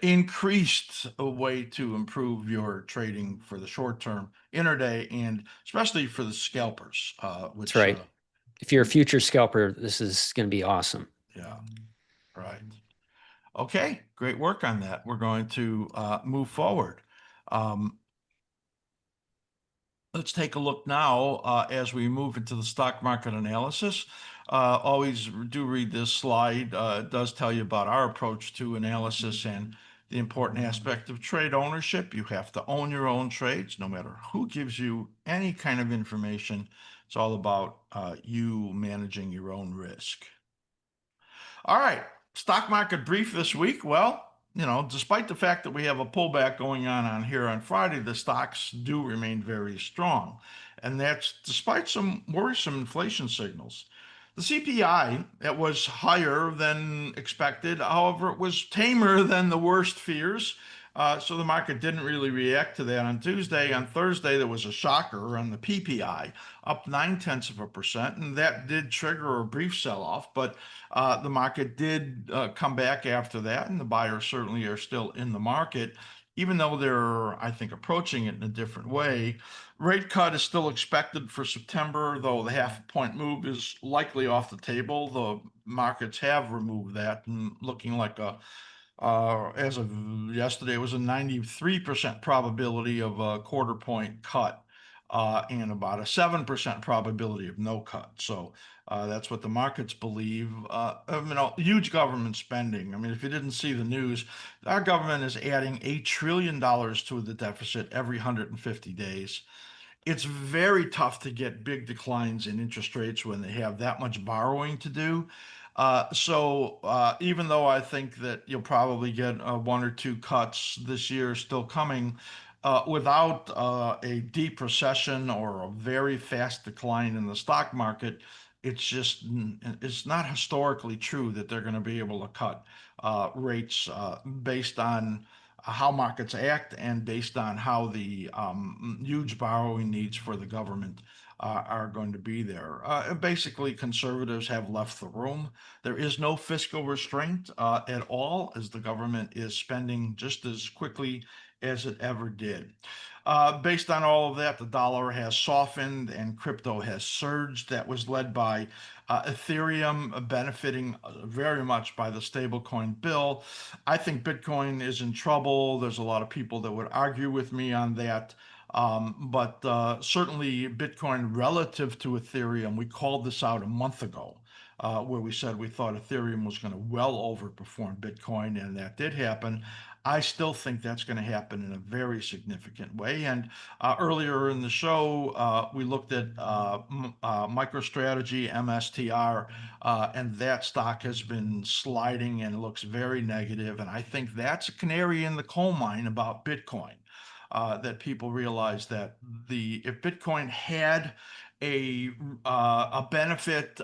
increased a way to improve your trading for the short term, intraday, and especially for the scalpers. Which, That's right. If you're a future scalper, this is going to be awesome. Yeah, right. Okay, great work on that. We're going to move forward. Let's take a look now as we move into the stock market analysis. Always do read this slide. It does tell you about our approach to analysis and the important aspect of trade ownership. You have to own your own trades, no matter who gives you any kind of information. It's all about you managing your own risk. All right, stock market brief this week. Well, you know, despite the fact that we have a pullback going on here on Friday, the stocks do remain very strong. And that's despite some worrisome inflation signals. The CPI, it was higher than expected. However, it was tamer than the worst fears. So the market didn't really react to that on Tuesday. On Thursday, there was a shocker on the PPI, up 0.9%, and that did trigger a brief sell-off. But the market did come back after that, and the buyers certainly are still in the market, even though they're, I think, approaching it in a different way. Rate cut is still expected for September, though the half-point move is likely off the table. The markets have removed that, and looking like as of yesterday, it was a 93% probability of a quarter-point cut. And about a 7% probability of no cut. So that's what the markets believe. Huge government spending. I mean, if you didn't see the news, our government is adding $8 trillion to the deficit every 150 days. It's very tough to get big declines in interest rates when they have that much borrowing to do. So even though I think that you'll probably get 1 or 2 cuts this year still coming, without a deep recession or a very fast decline in the stock market, it's not historically true that they're going to be able to cut rates based on how markets act and based on how the huge borrowing needs for the government are going to be there. Basically, conservatives have left the room. There is no fiscal restraint at all, as the government is spending just as quickly as it ever did. Based on all of that, the dollar has softened and crypto has surged. That was led by Ethereum benefiting very much by the stablecoin bill. I think Bitcoin is in trouble. There's a lot of people that would argue with me on that. But certainly Bitcoin relative to Ethereum, we called this out a month ago. Where we said we thought Ethereum was going to well overperform Bitcoin, and that did happen. I still think that's going to happen in a very significant way. And earlier in the show, we looked at MicroStrategy, MSTR, and that stock has been sliding and looks very negative. And I think that's a canary in the coal mine about Bitcoin. That people realize that if Bitcoin had a benefit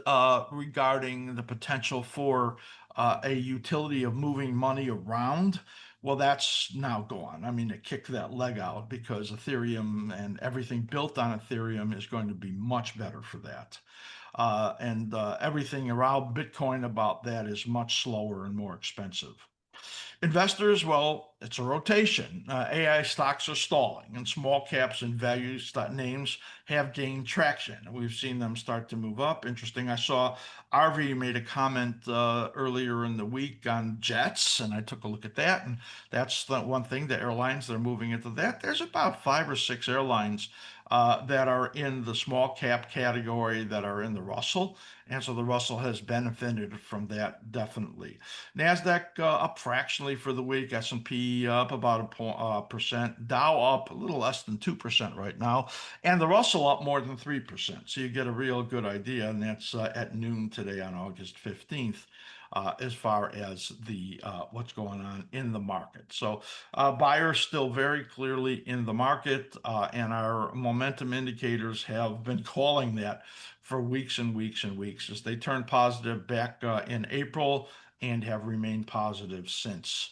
regarding the potential for a utility of moving money around. Well, that's now gone. I mean, it kicked that leg out because Ethereum and everything built on Ethereum is going to be much better for that. And everything around Bitcoin about that is much slower and more expensive. Investors, well, it's a rotation. AI stocks are stalling, and small caps and value names have gained traction. We've seen them start to move up. Interesting. I saw RV made a comment earlier in the week on jets, and I took a look at that. And that's the one thing, the airlines that are moving into that. There's about 5 or 6 airlines that are in the small cap category that are in the Russell. And so the Russell has benefited from that definitely. NASDAQ up fractionally for the week, S&P up about a percent, Dow up a little less than 2% right now, and the Russell up more than 3%. So you get a real good idea, and that's at noon today on August 15th. As far as the what's going on in the market. So buyers still very clearly in the market, and our momentum indicators have been calling that for weeks and weeks and weeks as they turned positive back in April and have remained positive since.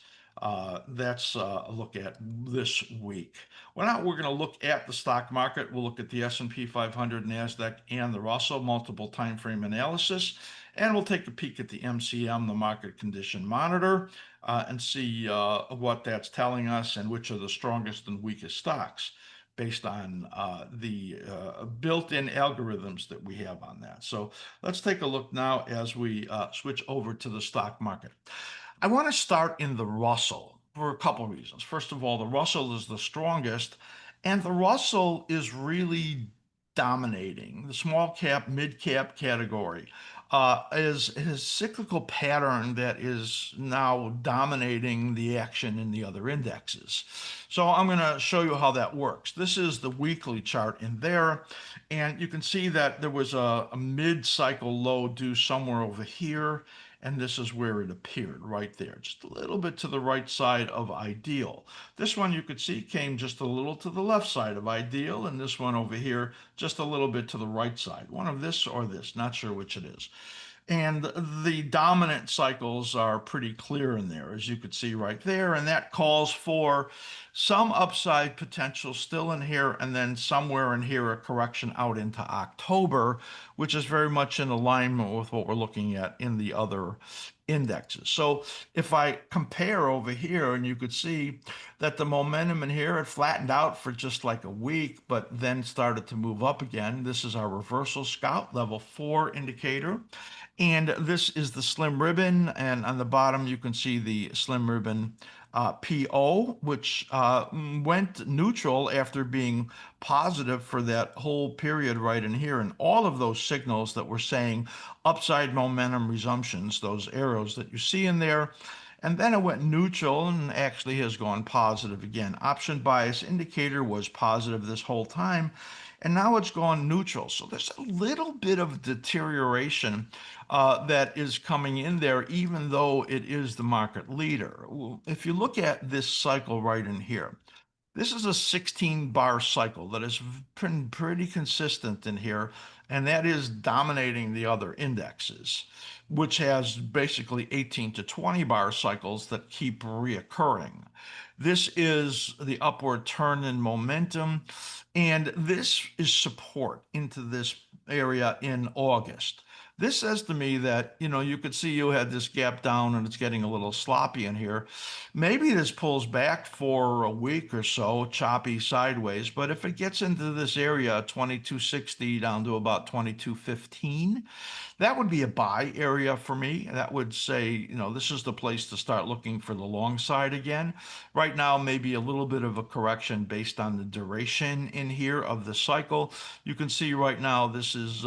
That's a look at this week. Well, now we're going to look at the stock market. We'll look at the S&P 500, NASDAQ, and the Russell multiple time frame analysis. And we'll take a peek at the MCM, the market condition monitor, and see what that's telling us and which are the strongest and weakest stocks based on the built-in algorithms that we have on that. So let's take a look now as we switch over to the stock market. I want to start in the Russell for a couple of reasons. First of all, the Russell is the strongest, and the Russell is really dominating. The small cap, mid cap category is a cyclical pattern that is now dominating the action in the other indexes. So I'm going to show you how that works. This is the weekly chart in there, and you can see that there was a mid-cycle low due somewhere over here, and this is where it appeared right there, just a little bit to the right side of ideal. This one you could see came just a little to the left side of ideal, and this one over here just a little bit to the right side. One of this or this, not sure which it is. And the dominant cycles are pretty clear in there, as you could see right there. And that calls for some upside potential still in here, and then somewhere in here, a correction out into October, which is very much in alignment with what we're looking at in the other indexes. So if I compare over here, and you could see that the momentum in here had flattened out for just like a week, but then started to move up again. This is our reversal scout level 4 indicator. And this is the slim ribbon, and on the bottom you can see the slim ribbon PO, which went neutral after being positive for that whole period right in here. And all of those signals that we're saying upside momentum resumptions, those arrows that you see in there. And then it went neutral and actually has gone positive again. Option bias indicator was positive this whole time, and now it's gone neutral. So there's a little bit of deterioration that is coming in there, even though it is the market leader. If you look at this cycle right in here, this is a 16-bar cycle that has been pretty consistent in here, and that is dominating the other indexes, which has basically 18 to 20-bar cycles that keep reoccurring. This is the upward turn in momentum, and this is support into this area in August. This says to me that, you could see you had this gap down and it's getting a little sloppy in here. Maybe this pulls back for a week or so, choppy sideways, but if it gets into this area, 2260 down to about 2215, that would be a buy area for me. That would say, this is the place to start looking for the long side again. Right now, maybe a little bit of a correction based on the duration in here of the cycle. You can see right now, this is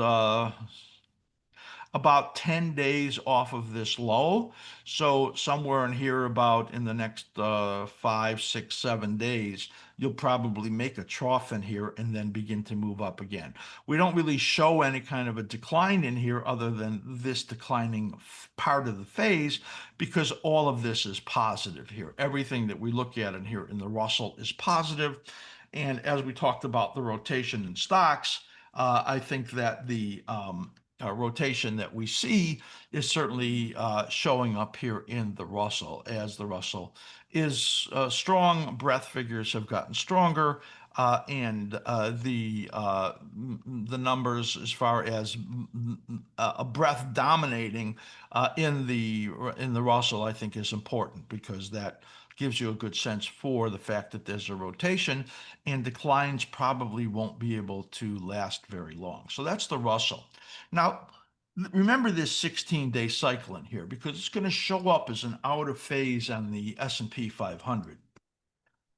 about 10 days off of this low. So somewhere in here about in the next 5, 6, 7 days, you'll probably make a trough in here and then begin to move up again. We don't really show any kind of a decline in here other than this declining part of the phase, because all of this is positive here. Everything that we look at in here in the Russell is positive. And as we talked about the rotation in stocks, I think that the rotation that we see is certainly showing up here in the Russell, as the Russell is strong. Breadth figures have gotten stronger, and the numbers as far as a breadth dominating in the Russell, I think, is important, because that gives you a good sense for the fact that there's a rotation, and declines probably won't be able to last very long. So that's the Russell. Now, remember this 16-day cycle in here, because it's going to show up as an out of phase on the S&P 500.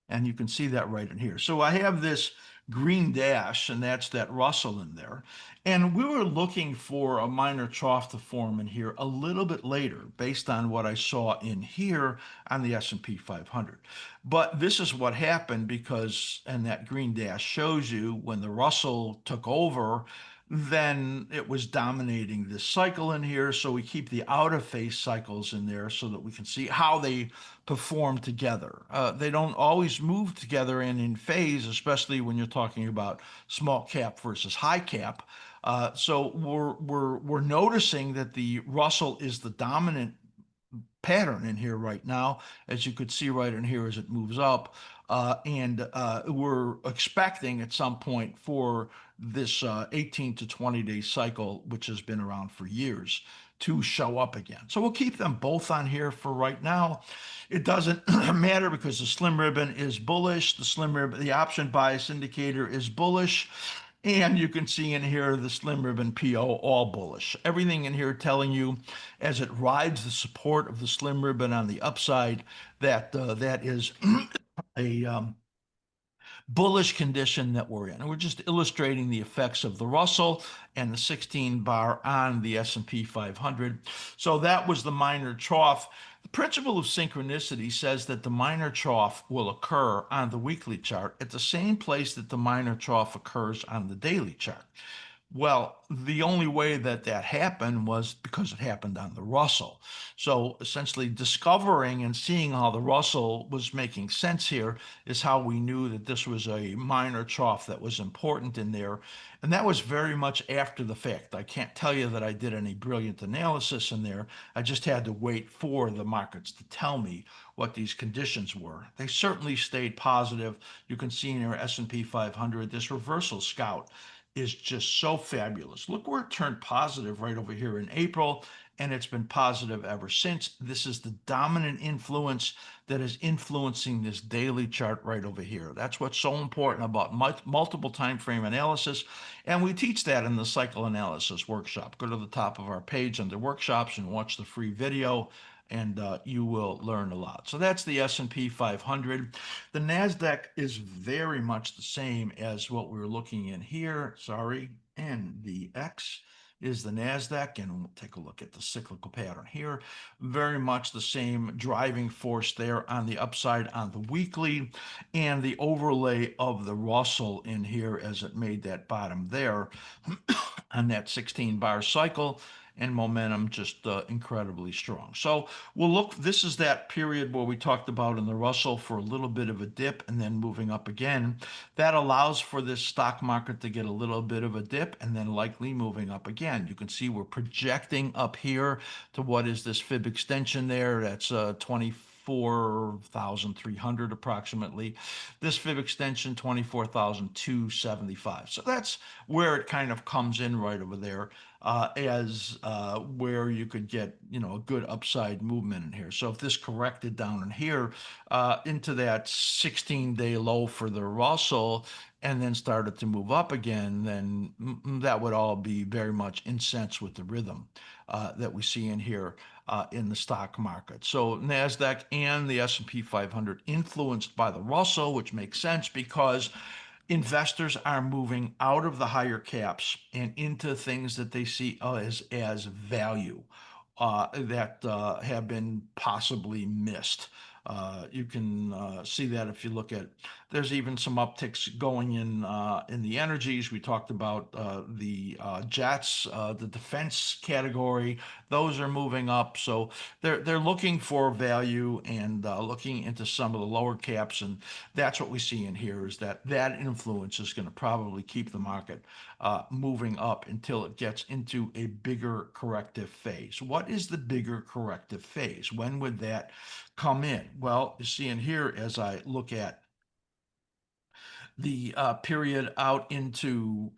And you can see that right in here. So I have this green dash, and that's that Russell in there. And we were looking for a minor trough to form in here a little bit later, based on what I saw in here on the S&P 500. But this is what happened, because, and that green dash shows you, when the Russell took over, then it was dominating this cycle in here. So we keep the out of phase cycles in there so that we can see how they perform together. They don't always move together and in phase, especially when you're talking about small cap versus high cap. So we're noticing that the Russell is the dominant pattern in here right now, as you could see right in here as it moves up. And we're expecting at some point for this 18 to 20 day cycle, which has been around for years, to show up again. So we'll keep them both on here for right now. It doesn't matter, because the slim ribbon is bullish. The slim ribbon, the option bias indicator, is bullish. And you can see in here the slim ribbon PO, all bullish. Everything in here telling you, as it rides the support of the slim ribbon on the upside, that that is a bullish condition that we're in. And we're just illustrating the effects of the Russell and the 16 bar on the S&P 500. So that was the minor trough. The principle of synchronicity says that the minor trough will occur on the weekly chart at the same place that the minor trough occurs on the daily chart. Well, the only way that that happened was because it happened on the Russell. So essentially, discovering and seeing how the Russell was making sense here is how we knew that this was a minor trough that was important in there. And that was very much after the fact. I can't tell you that I did any brilliant analysis in there. I just had to wait for the markets to tell me what these conditions were. They certainly stayed positive. You can see in your S&P 500, this reversal scout is just so fabulous. Look where it turned positive right over here in April, and it's been positive ever since. This is the dominant influence that is influencing this daily chart right over here. That's what's so important about multiple time frame analysis, and we teach that in the cycle analysis workshop. Go to the top of our page under workshops and watch the free video, and you will learn a lot. So that's the S&P 500. The NASDAQ is very much the same as what we were looking in here. Sorry. And the X is the NASDAQ. And we'll take a look at the cyclical pattern here. Very much the same driving force there on the upside on the weekly, and the overlay of the Russell in here as it made that bottom there on that 16 bar cycle, and momentum just incredibly strong. So we'll look, this is that period where we talked about in the Russell for a little bit of a dip and then moving up again. That allows for this stock market to get a little bit of a dip and then likely moving up again. You can see we're projecting up here to what is this fib extension there. That's 24,300 approximately. This fib extension, 24,275. So that's where it kind of comes in right over there as where you could get, a good upside movement in here. So if this corrected down in here into that 16-day low for the Russell and then started to move up again, then that would all be very much in sense with the rhythm that we see in here in the stock market. So NASDAQ and the S&P 500 influenced by the Russell, which makes sense because investors are moving out of the higher caps and into things that they see as value that have been possibly missed. You can see that if you look at, there's even some upticks going in the energies. We talked about the jets, the defense category. Those are moving up. So they're looking for value and looking into some of the lower caps. And that's what we see in here, is that influence is going to probably keep the market moving up until it gets into a bigger corrective phase. What is the bigger corrective phase? When would that come in? Well, you see in here, as I look at the period out into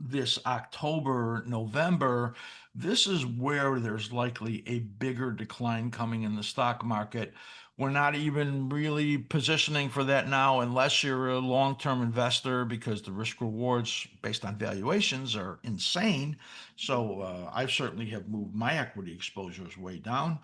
this October, November, this is where there's likely a bigger decline coming in the stock market. We're not even really positioning for that now unless you're a long-term investor, because the risk rewards based on valuations are insane. So I certainly have moved my equity exposures way down.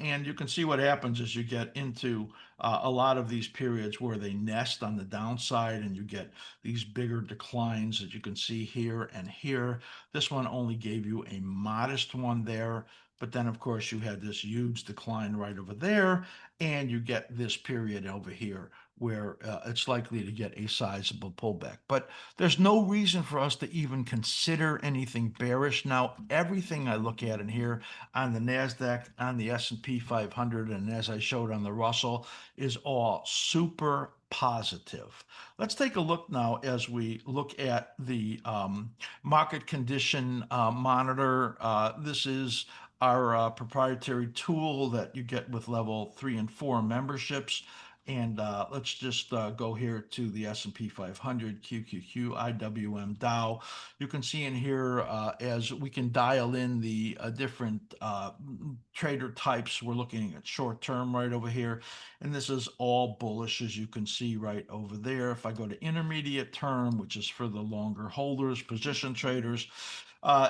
And you can see what happens as you get into a lot of these periods where they nest on the downside and you get these bigger declines that you can see here and here. This one only gave you a modest one there, but then of course you had this huge decline right over there, and you get this period over here where it's likely to get a sizable pullback. But there's no reason for us to even consider anything bearish. Now, everything I look at in here on the NASDAQ, on the S&P 500, and as I showed on the Russell, is all super positive. Let's take a look now as we look at the market condition monitor. This is our proprietary tool that you get with level 3 and 4 memberships. And let's just go here to the S&P 500, QQQ, IWM, Dow. You can see in here as we can dial in the different trader types. We're looking at short term right over here, and this is all bullish, as you can see right over there. If I go to intermediate term, which is for the longer holders, position traders,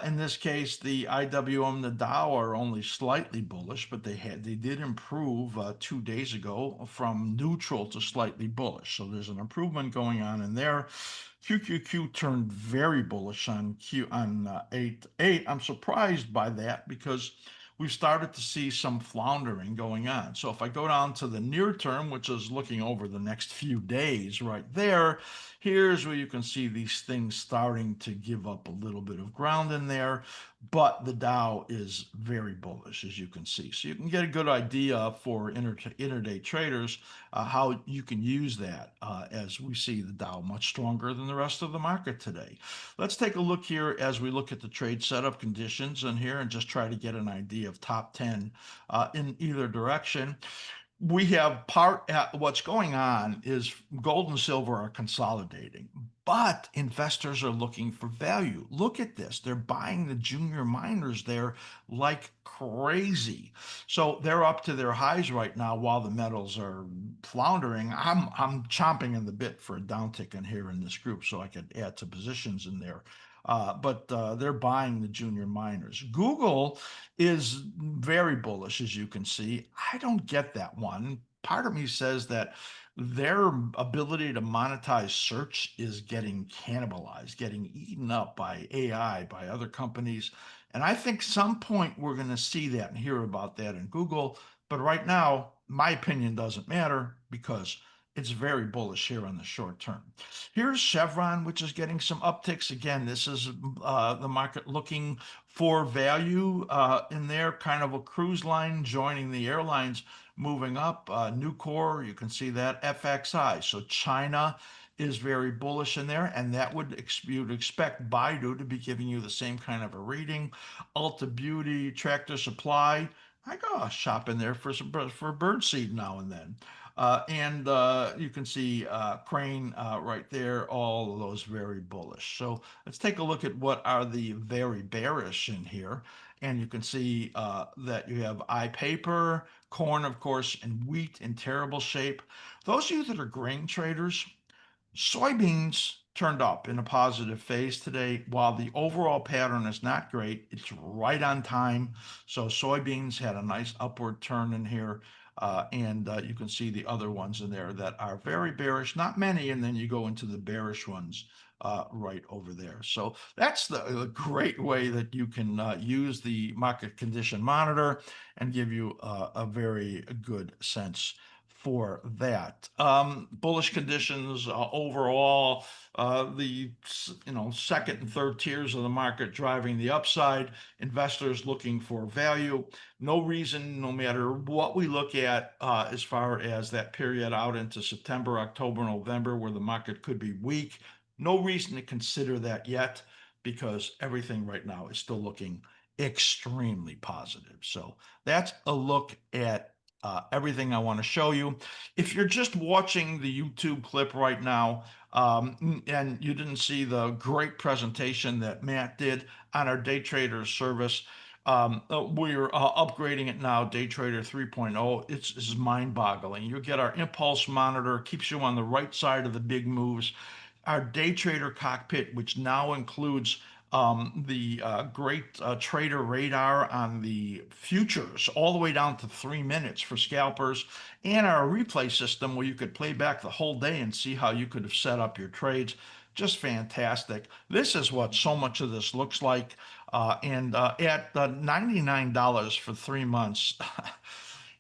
in this case, the IWM, the Dow are only slightly bullish, but they did improve 2 days ago from neutral to slightly bullish. So there's an improvement going on in there. QQQ turned very bullish on 8. I'm surprised by that because we've started to see some floundering going on. So if I go down to the near term, which is looking over the next few days right there, here's where you can see these things starting to give up a little bit of ground in there, but the Dow is very bullish, as you can see. So you can get a good idea for intraday traders how you can use that as we see the Dow much stronger than the rest of the market today. Let's take a look here as we look at the trade setup conditions in here and just try to get an idea of top 10 in either direction. We have what's going on is gold and silver are consolidating, but investors are looking for value. Look at this. They're buying the junior miners there like crazy. So they're up to their highs right now while the metals are floundering. I'm chomping in the bit for a downtick in here in this group so I could add to positions in there. But they're buying the junior miners. Google is very bullish, as you can see. I don't get that one. Part of me says that their ability to monetize search is getting cannibalized, getting eaten up by AI, by other companies. And I think some point we're going to see that and hear about that in Google. But right now, my opinion doesn't matter because it's very bullish here on the short term. Here's Chevron, which is getting some upticks. Again, this is the market looking for value in there, kind of a cruise line joining the airlines moving up. Nucor, you can see that. FXI. So China is very bullish in there, and that would you'd expect Baidu to be giving you the same kind of a reading. Ulta Beauty, Tractor Supply. I go shop in there for birdseed now and then. And you can see Crane right there, all of those very bullish. So let's take a look at what are the very bearish in here. And you can see that you have iPaper, corn, of course, and wheat in terrible shape. Those of you that are grain traders, soybeans turned up in a positive phase today. While the overall pattern is not great, it's right on time. So soybeans had a nice upward turn in here. And you can see the other ones in there that are very bearish, not many, and then you go into the bearish ones right over there. So that's the great way that you can use the market condition monitor and give you a very good sense for that. Bullish conditions overall, the second and third tiers of the market driving the upside, investors looking for value. No reason, no matter what we look at as far as that period out into September, October, November, where the market could be weak, no reason to consider that yet, because everything right now is still looking extremely positive. So that's a look at everything I want to show you. If you're just watching the YouTube clip right now, and you didn't see the great presentation that Matt did on our day trader service, we're upgrading it now, Day Trader 3.0. It's mind-boggling. You get our impulse monitor, keeps you on the right side of the big moves. Our day trader cockpit, which now includes the great trader radar on the futures, all the way down to 3 minutes for scalpers, and our replay system where you could play back the whole day and see how you could have set up your trades. Just fantastic. This is what so much of this looks like. And at $99 for 3 months,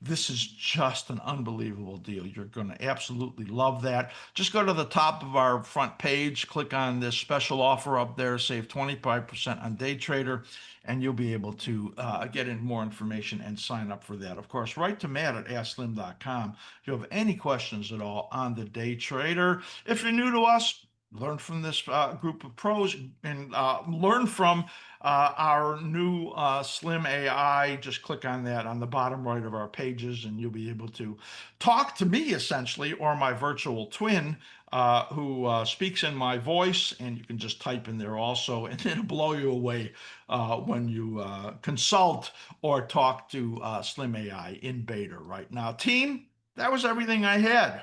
this is just an unbelievable deal. You're going to absolutely love that. Just go to the top of our front page, click on this special offer up there, save 25% on day trader, and you'll be able to get in more information and sign up for that. Of course, write to Matt at askSlim.com if you have any questions at all on the day trader. If you're new to us, learn from this group of pros and learn from our new Slim AI. Just click on that on the bottom right of our pages, and you'll be able to talk to me essentially, or my virtual twin, who speaks in my voice, and you can just type in there also, and it'll blow you away when you consult or talk to Slim AI in beta right now. Team, that was everything I had.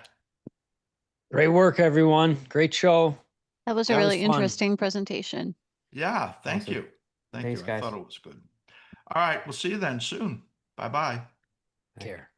Great work, everyone. Great show. That was a That was really fun. interesting presentation. Yeah, thank Awesome. you. Thank Thanks, you. I guys. thought it was good. All right, we'll see you then soon. Bye-bye. Care.